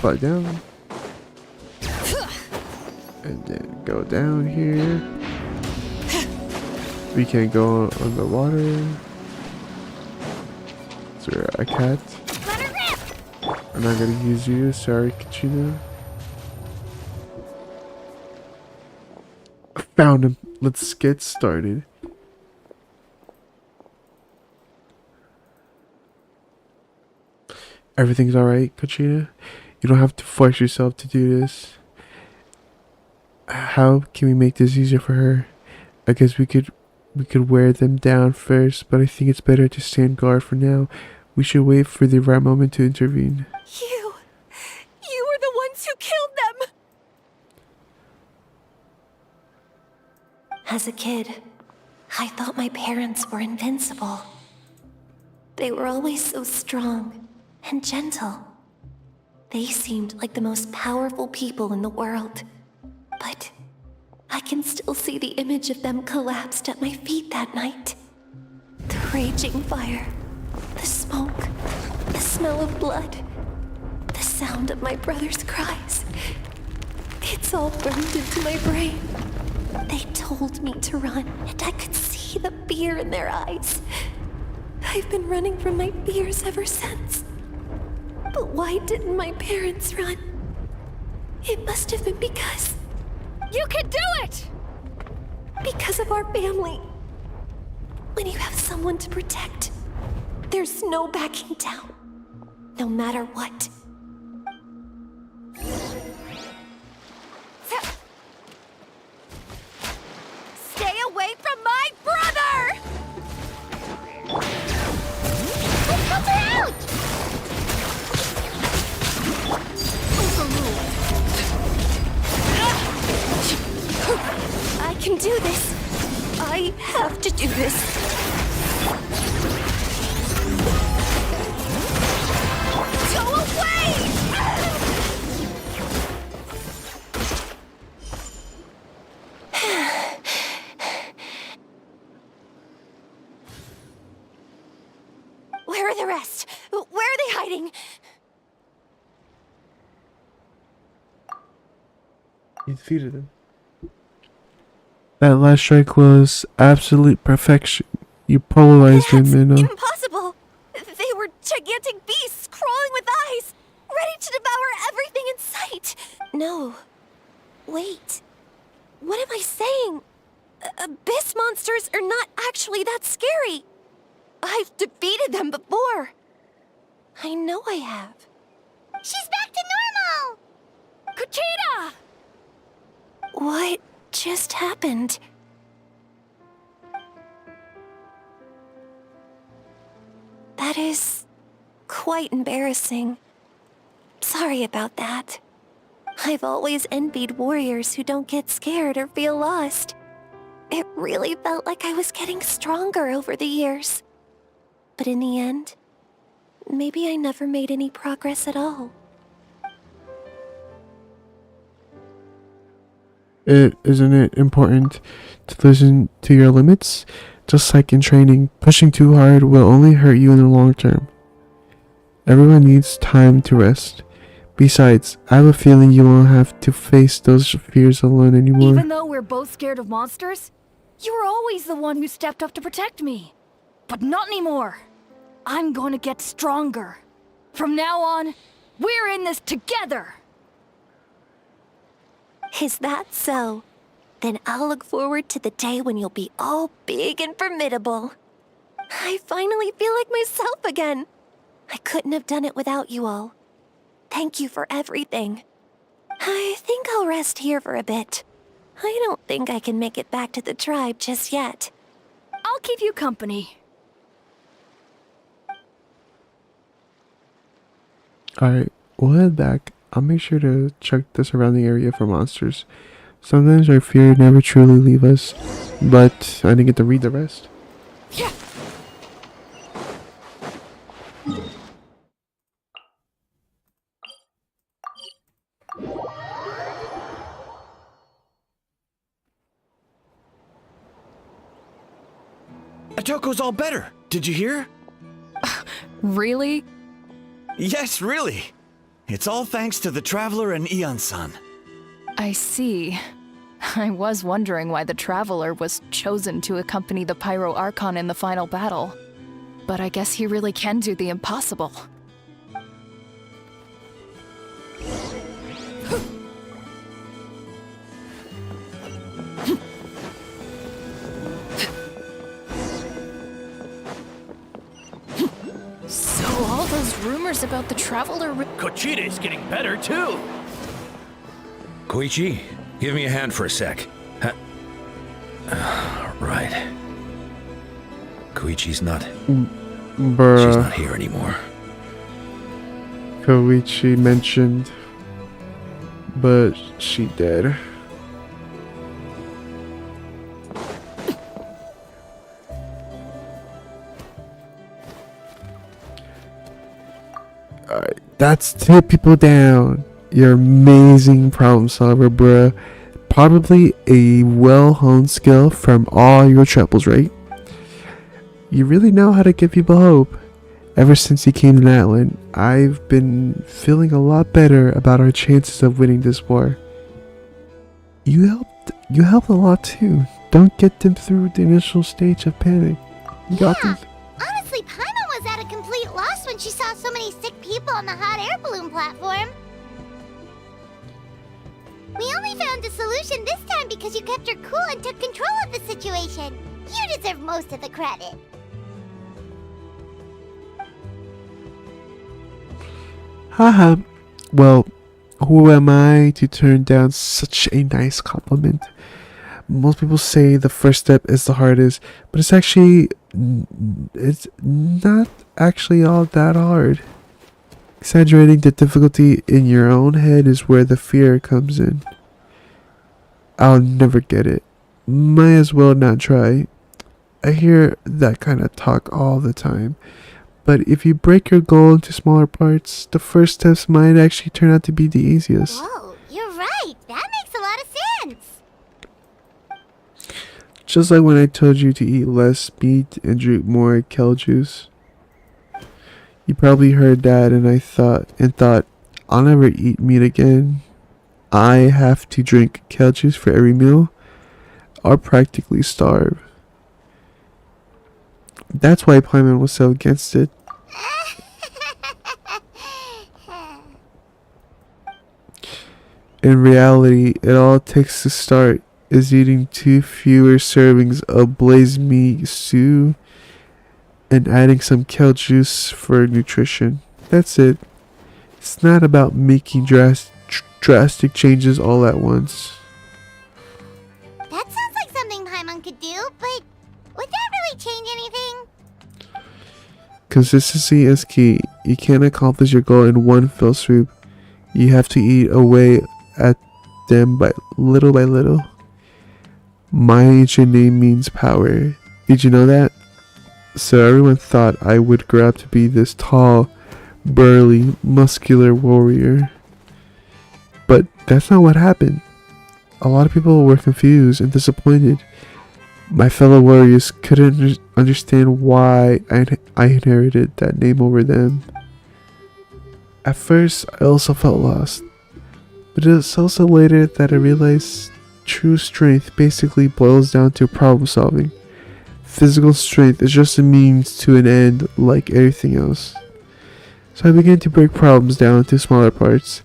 fly down and then go down here? We can't go on the water. Is there a cat? I'm not gonna use you. Sorry, Kuchida. I found him. Let's get started. Everything's alright, Kuchida? You don't have to force yourself to do this. How can we make this easier for her? I guess we could wear them down first, but I think it's better to stand guard for now. We should wait for the right moment to intervene. You were the ones who killed them! As a kid, I thought my parents were invincible. They were always so strong and gentle. They seemed like the most powerful people in the world. But I can still see the image of them collapsed at my feet that night. The raging fire, the smoke, the smell of blood, the sound of my brother's cries. It's all burned into my brain. They told me to run, and I could see the fear in their eyes. I've been running from my fears ever since. But why didn't my parents run? It must have been because... You can do it! Because of our family. When you have someone to protect, there's no backing down. No matter what. Stay away from my brother! Let's help her out! I can do this. I have to do this. Go away! Where are the rest? Where are they hiding? You defeated them. That last strike was absolute perfection. You polarized That's him in a... impossible! They were gigantic beasts crawling with eyes, ready to devour everything in sight! No. Wait. What am I saying? Abyss monsters are not actually that scary. I've defeated them before. I know I have. She's back to normal! Kuchita! What just happened? That is quite embarrassing. Sorry about that. I've always envied warriors who don't get scared or feel lost. It really felt like I was getting stronger over the years. But in the end, maybe I never made any progress at all. Isn't it important to listen to your limits? Just like in training, pushing too hard will only hurt you in the long term. Everyone needs time to rest. Besides, I have a feeling you won't have to face those fears alone anymore. Even though we're both scared of monsters, you were always the one who stepped up to protect me. But not anymore. I'm going to get stronger. From now on, we're in this together. Is that so? Then I'll look forward to the day when you'll be all big and formidable. I finally feel like myself again. I couldn't have done it without you all. Thank you for everything. I think I'll rest here for a bit. I don't think I can make it back to the tribe just yet. I'll keep you company. Alright, we'll head back. I'll make sure to check the surrounding area for monsters. Sometimes our fear never truly leave us, but I didn't get to read the rest. Yeah. Atoko's all better. Did you hear? Really? Yes, really. It's all thanks to the Traveler and Ian-san. I see. I was wondering why the Traveler was chosen to accompany the Pyro Archon in the final battle. But I guess he really can do the impossible. So all those rumors about the Traveler... Kochita's getting better, too! Koichi, give me a hand for a sec. Right. Koichi's not... Bruh. She's not here anymore. Koichi mentioned, but she dead. Alright, that's 2 people down. You're amazing problem solver, bruh. Probably a well-honed skill from all your troubles, right? You really know how to give people hope. Ever since you came to Natlan, I've been feeling a lot better about our chances of winning this war. You helped a lot too. Don't get them through the initial stage of panic. You got Yeah. this. Honestly, Paimon was at a complete loss when she saw so many sick people on the hot air balloon platform. a solution this time because you kept your cool and took control of the situation. You deserve most of the credit. Haha. Well, who am I to turn down such a nice compliment? Most people say the first step is the hardest, but it's not actually all that hard. Exaggerating the difficulty in your own head is where the fear comes in. I'll never get it. Might as well not try. I hear that kind of talk all the time. But if you break your goal into smaller parts, the first steps might actually turn out to be the easiest. Whoa, you're right. That makes a lot of sense. Just like when I told you to eat less meat and drink more kale juice. You probably heard that and thought, I'll never eat meat again. I have to drink kale juice for every meal. Or practically starve. That's why Paimon was so against it. In reality, it all takes to start is eating 2 fewer servings of blazed meat stew and adding some kale juice for nutrition. That's it. It's not about making drastic changes all at once. That sounds like something Paimon could do, but would that really change anything? Consistency is key. You can't accomplish your goal in one fell swoop. You have to eat away at them by little. My ancient name means power. Did you know that? So everyone thought I would grow up to be this tall, burly, muscular warrior. But that's not what happened. A lot of people were confused and disappointed. My fellow warriors couldn't understand why I inherited that name over them. At first, I also felt lost. But it was also later that I realized true strength basically boils down to problem solving. Physical strength is just a means to an end like everything else. So I began to break problems down into smaller parts.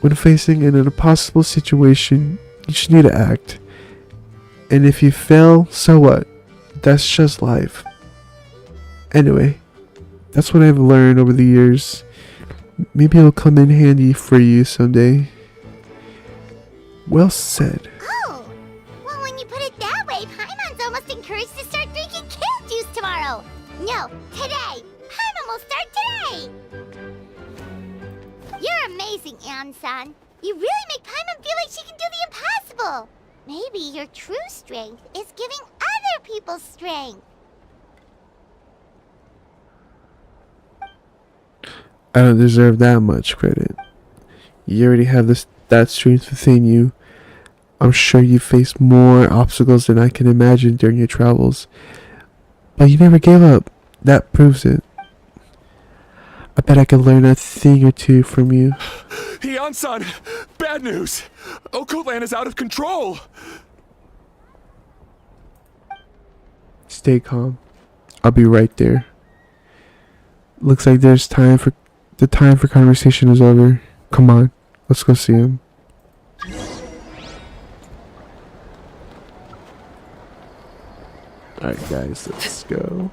When facing an impossible situation, you just need to act. And if you fail, so what? That's just life. Anyway, that's what I've learned over the years. Maybe it'll come in handy for you someday. Well said. Oh, well, when you put it that way, Paimon's almost encouraged to start drinking kale juice tomorrow. No, today. Paimon will start today. You're amazing, Ansan. You really make Paimon feel like she can do the impossible. Maybe your true strength is giving other people strength. I don't deserve that much credit. You already have that strength within you. I'm sure you faced more obstacles than I can imagine during your travels. But you never gave up. That proves it. I bet I could learn a thing or two from you. Hian-san! Bad news! Okoland is out of control! Stay calm. I'll be right there. Looks like the time for conversation is over. Come on, let's go see him. Alright guys, let's go.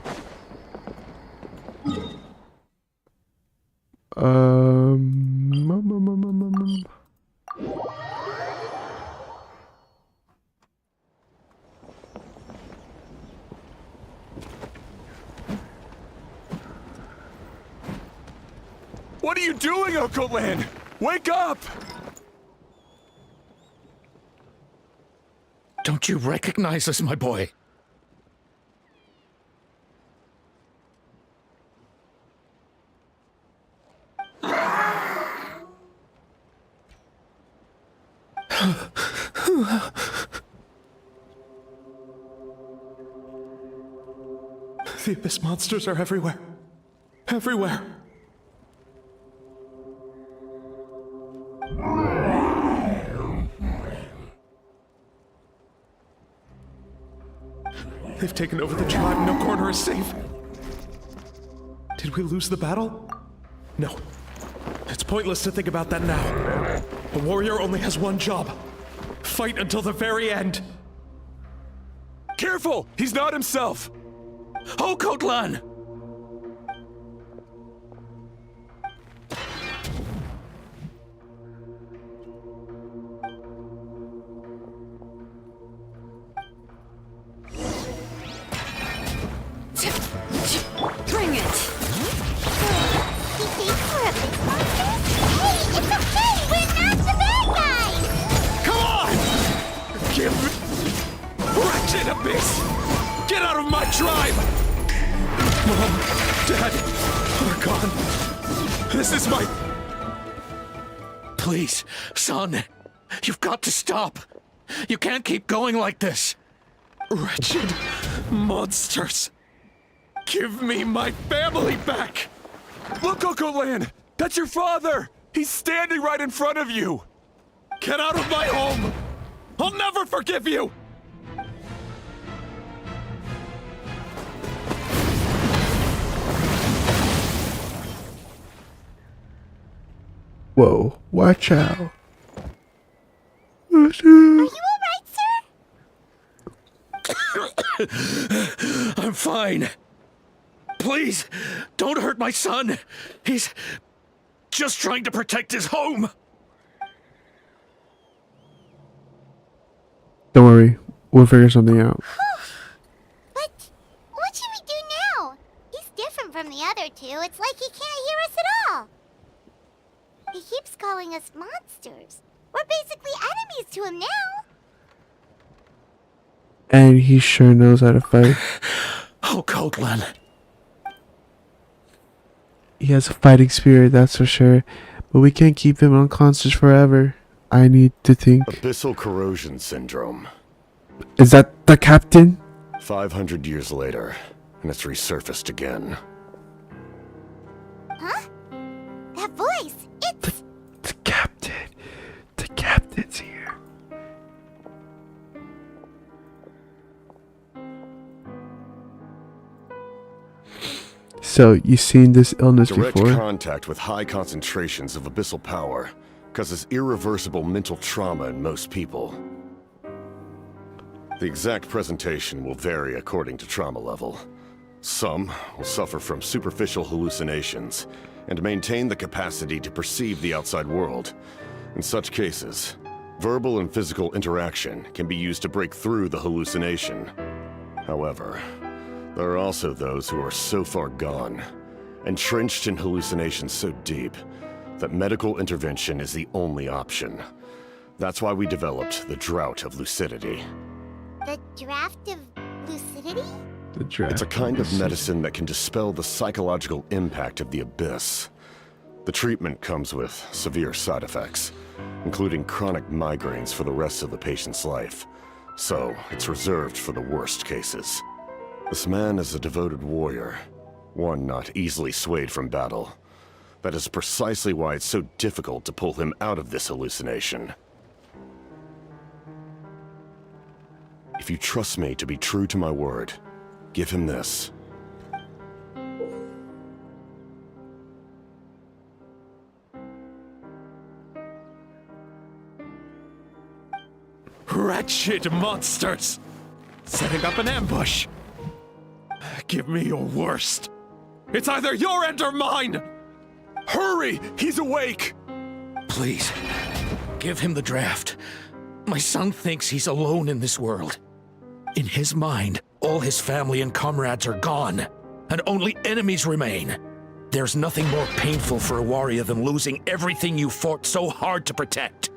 What are you doing, Okoland? Wake up! Don't you recognize us, my boy? The Abyss monsters are everywhere. Everywhere. They've taken over the tribe. No corner is safe. Did we lose the battle? No. It's pointless to think about that now. A warrior only has one job. Fight until the very end. Careful! He's not himself! Oh, Kotlan! Bring it! He thinks we're a big monster? Hey, it's okay! We're not the bad guys! Come on! Give me... Wretched Abyss! Get out of my tribe! Mom, Dad, Archon. This is my... Please, son. You've got to stop. You can't keep going like this. Wretched monsters! Give me my family back! Look, Land! That's your father! He's standing right in front of you! Get out of my home! I'll never forgive you! Whoa, watch out. Are you alright, sir? I'm fine. Please, don't hurt my son. He's just trying to protect his home. Don't worry, we'll figure something out. But what should we do now? He's different from the other two. It's like he can't hear us at all. He keeps calling us monsters. We're basically enemies to him now. And he sure knows how to fight. Oh, Kotlan. He has a fighting spirit, that's for sure. But we can't keep him unconscious forever. I need to think. Abyssal corrosion syndrome. Is that the captain? 500 years later, and it's resurfaced again. Huh? That voice, it's... The captain. The captain's here. So, you've seen this illness Direct before? contact with high concentrations of abyssal power causes irreversible mental trauma in most people. The exact presentation will vary according to trauma level. Some will suffer from superficial hallucinations and maintain the capacity to perceive the outside world. In such cases, verbal and physical interaction can be used to break through the hallucination. However, there are also those who are so far gone, entrenched in hallucinations so deep, that medical intervention is the only option. That's why we developed the Drought of Lucidity. The draft of lucidity? The draft. It's a kind of medicine that can dispel the psychological impact of the abyss. The treatment comes with severe side effects, including chronic migraines for the rest of the patient's life. So, it's reserved for the worst cases. This man is a devoted warrior, one not easily swayed from battle. That is precisely why it's so difficult to pull him out of this hallucination. If you trust me to be true to my word, give him this. Wretched monsters! Setting up an ambush! Give me your worst. It's either your end or mine! Hurry! He's awake! Please, give him the draft. My son thinks he's alone in this world. In his mind, all his family and comrades are gone, and only enemies remain. There's nothing more painful for a warrior than losing everything you fought so hard to protect.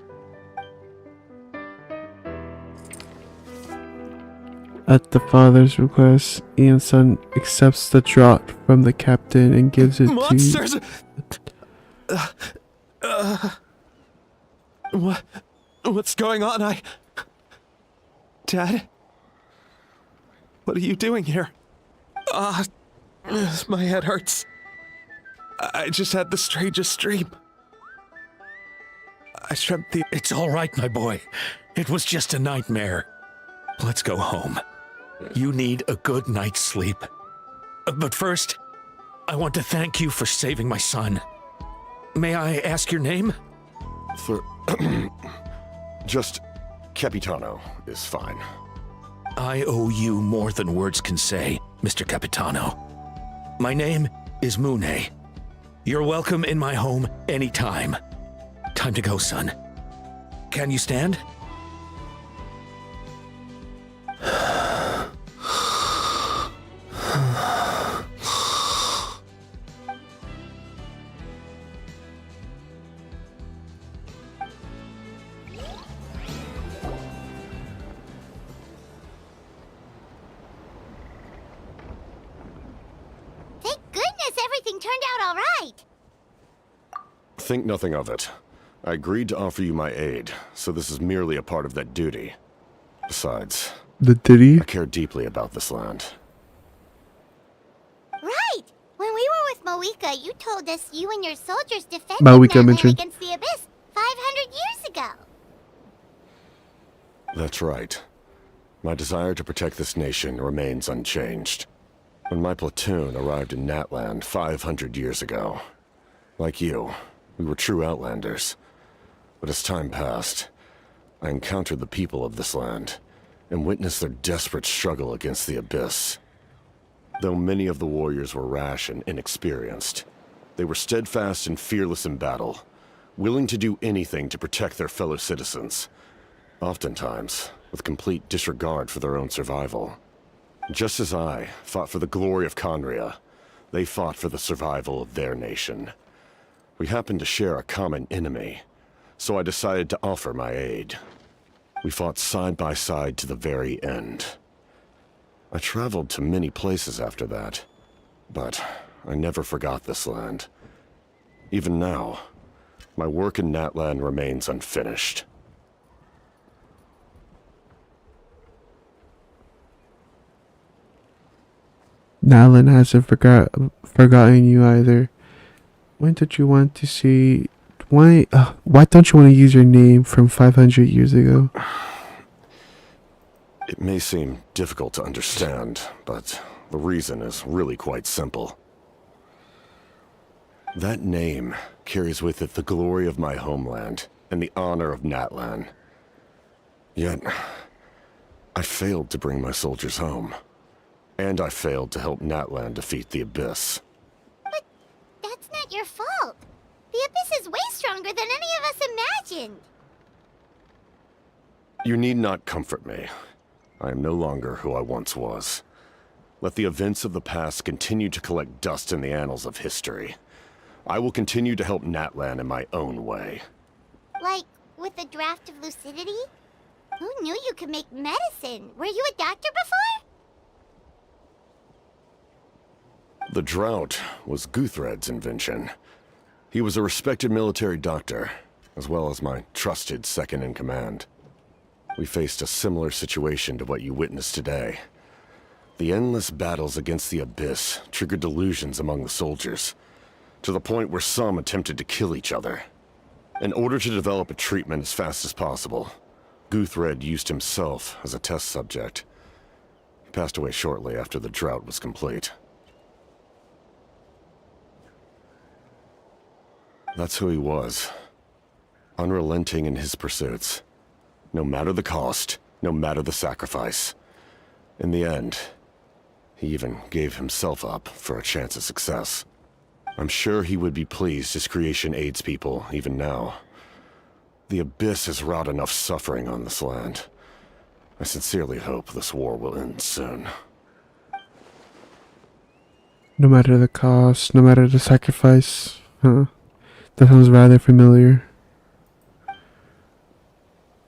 At the father's request, Ian's son accepts the draught from the captain and gives it Monsters! to... What's going on? Dad? What are you doing here? My head hurts. I just had the strangest dream. I dreamt the... It's all right, my boy. It was just a nightmare. Let's go home. You need a good night's sleep. But first, I want to thank you for saving my son. May I ask your name? Just Capitano is fine. I owe you more than words can say, Mr. Capitano. My name is Mune. You're welcome in my home anytime. Time to go, son. Can you stand? Thank goodness everything turned out all right. Think nothing of it. I agreed to offer you my aid, so this is merely a part of that duty. Besides, The Diddy? I care deeply about this land. Right. When we were with Mavuika, you told us you and your soldiers defended Mavuika Natlan Nation. against the Abyss 500 years ago. That's right. My desire to protect this nation remains unchanged. When my platoon arrived in Natlan 500 years ago, like you, we were true outlanders. But as time passed, I encountered the people of this land and witnessed their desperate struggle against the Abyss. Though many of the warriors were rash and inexperienced, they were steadfast and fearless in battle, willing to do anything to protect their fellow citizens, oftentimes with complete disregard for their own survival. Just as I fought for the glory of Conria, they fought for the survival of their nation. We happened to share a common enemy, so I decided to offer my aid. We fought side by side to the very end. I traveled to many places after that, but I never forgot this land. Even now, my work in Natlan remains unfinished. Natlan hasn't forgotten you either. Why don't you want to see... Why don't you want to use your name from 500 years ago? It may seem difficult to understand, but the reason is really quite simple. That name carries with it the glory of my homeland and the honor of Natlan. Yet, I failed to bring my soldiers home. And I failed to help Natlan defeat the Abyss. But that's not your fault. The Abyss is way stronger than any of us imagined. You need not comfort me. I am no longer who I once was. Let the events of the past continue to collect dust in the annals of history. I will continue to help Natlan in my own way. Like, with the draft of lucidity? Who knew you could make medicine? Were you a doctor before? The drought was Guthred's invention. He was a respected military doctor, as well as my trusted second-in-command. We faced a similar situation to what you witnessed today. The endless battles against the Abyss triggered delusions among the soldiers, to the point where some attempted to kill each other. In order to develop a treatment as fast as possible, Guthred used himself as a test subject. He passed away shortly after the drought was complete. That's who he was. Unrelenting in his pursuits. No matter the cost, no matter the sacrifice. In the end, he even gave himself up for a chance at success. I'm sure he would be pleased his creation aids people, even now. The Abyss has wrought enough suffering on this land. I sincerely hope this war will end soon. No matter the cost, no matter the sacrifice. Huh? That sounds rather familiar.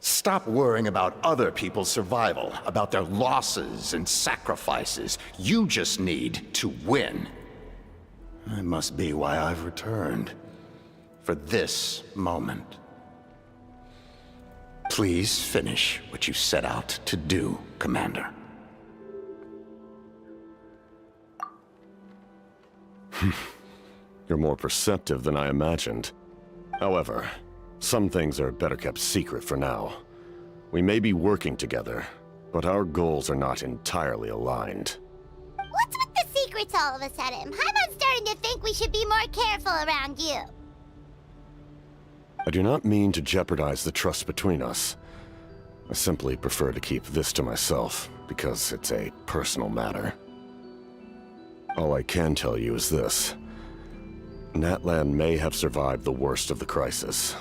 Stop worrying about other people's survival, about their losses and sacrifices. You just need to win. That must be why I've returned. For this moment. Please finish what you set out to do, Commander. You're more perceptive than I imagined. However, some things are better kept secret for now. We may be working together, but our goals are not entirely aligned. What's with the secrets all of a sudden? I'm starting to think we should be more careful around you. I do not mean to jeopardize the trust between us. I simply prefer to keep this to myself, because it's a personal matter. All I can tell you is this. Natlan may have survived the worst of the crisis,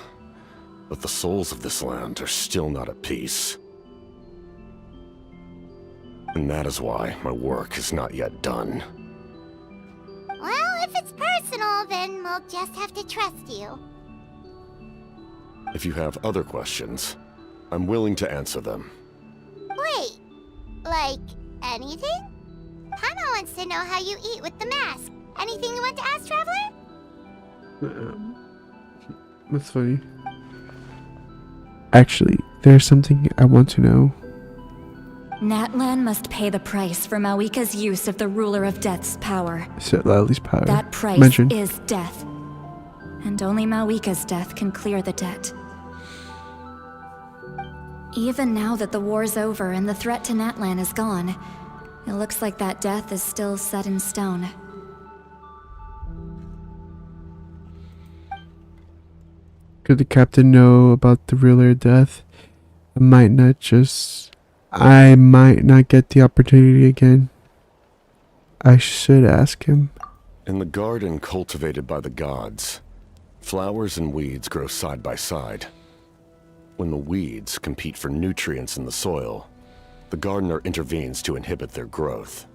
but the souls of this land are still not at peace. And that is why my work is not yet done. Well, if it's personal, then we'll just have to trust you. If you have other questions, I'm willing to answer them. Wait, like anything? Paimon wants to know how you eat with the mask. Anything you want to ask, Traveler? That's funny. Actually, there's something I want to know. Natlan must pay the price for Mavuika's use of the Ruler of Death's power. Set Lally's power. That price Mention. is death. And only Mavuika's death can clear the debt. Even now that the war's over and the threat to Natlan is gone, it looks like that death is still set in stone. Could the captain know about the ruler of death? I might not get the opportunity again. I should ask him. In the garden cultivated by the gods, flowers and weeds grow side by side. When the weeds compete for nutrients in the soil, the gardener intervenes to inhibit their growth.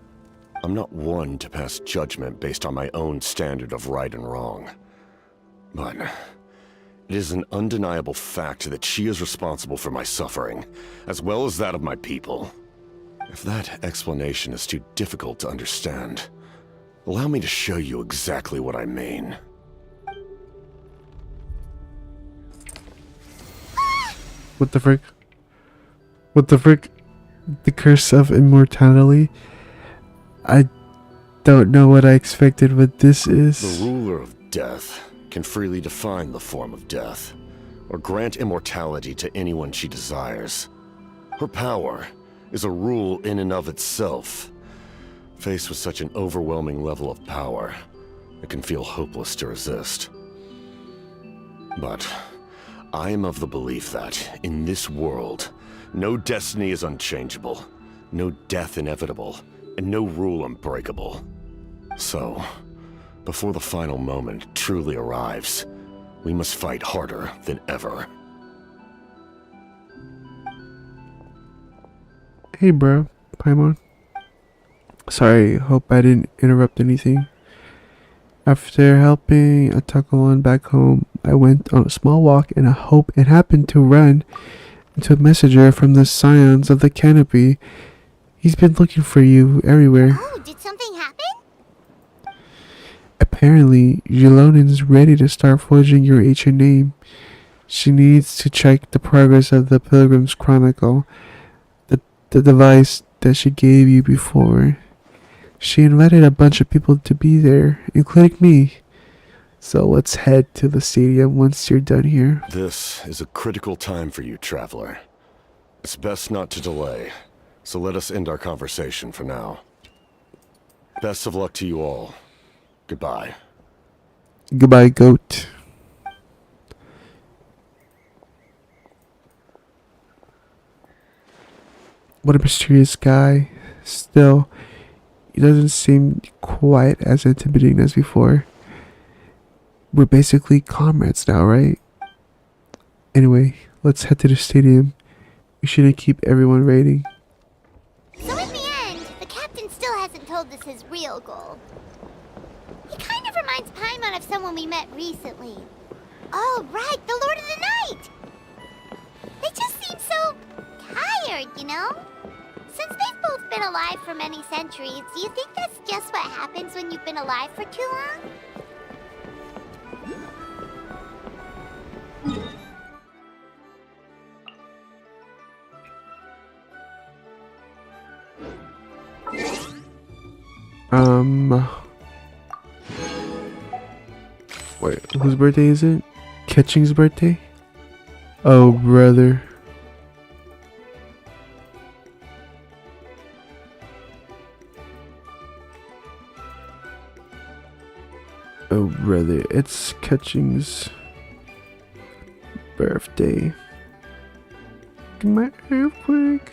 I'm not one to pass judgment based on my own standard of right and wrong. But it is an undeniable fact that she is responsible for my suffering, as well as that of my people. If that explanation is too difficult to understand, allow me to show you exactly what I mean. What the frick? What the frick? The curse of immortality? I don't know what I expected, but this is... The ruler of death can freely define the form of death, or grant immortality to anyone she desires. Her power is a rule in and of itself. Faced with such an overwhelming level of power, it can feel hopeless to resist. But I am of the belief that, in this world, no destiny is unchangeable, no death inevitable, and no rule unbreakable. So, before the final moment truly arrives, we must fight harder than ever. Hey bro, Paimon. Sorry, hope I didn't interrupt anything. After helping Atakalon back home, I went on a small walk and I hope it happened to run into a messenger from the Scions of the Canopy. He's been looking for you everywhere. Oh, did something happen? Apparently, Jelonin's ready to start forging your ancient name. She needs to check the progress of the Pilgrim's Chronicle, the device that she gave you before. She invited a bunch of people to be there, including me. So let's head to the stadium once you're done here. This is a critical time for you, Traveler. It's best not to delay, so let us end our conversation for now. Best of luck to you all. Goodbye. Goodbye, goat. What a mysterious guy. Still, he doesn't seem quite as intimidating as before. We're basically comrades now, right? Anyway, let's head to the stadium. We shouldn't keep everyone waiting. So in the end, the captain still hasn't told us his real goal. He kind of reminds Paimon of someone we met recently. Oh, right, the Lord of the Night! They just seem so tired, you know? Since they've both been alive for many centuries, do you think that's just what happens when you've been alive for too long? Wait, whose birthday is it? Ketching's birthday? Oh, brother. Oh, brother, it's Ketching's birthday. Making my earthquake.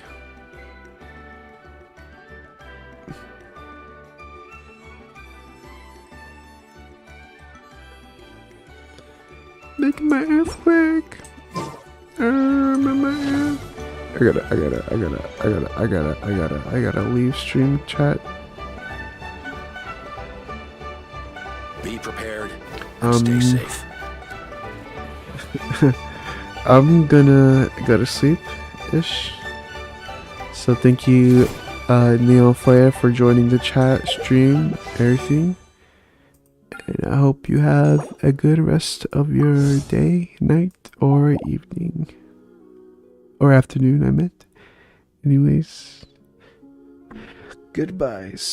Making my earthquake. I gotta leave stream chat. Be prepared. Stay safe. I'm gonna go to sleep-ish. So thank you, Neon Flare, for joining the chat, stream, everything. And I hope you have a good rest of your day, night, or evening. Or afternoon, I meant. Anyways, goodbyes.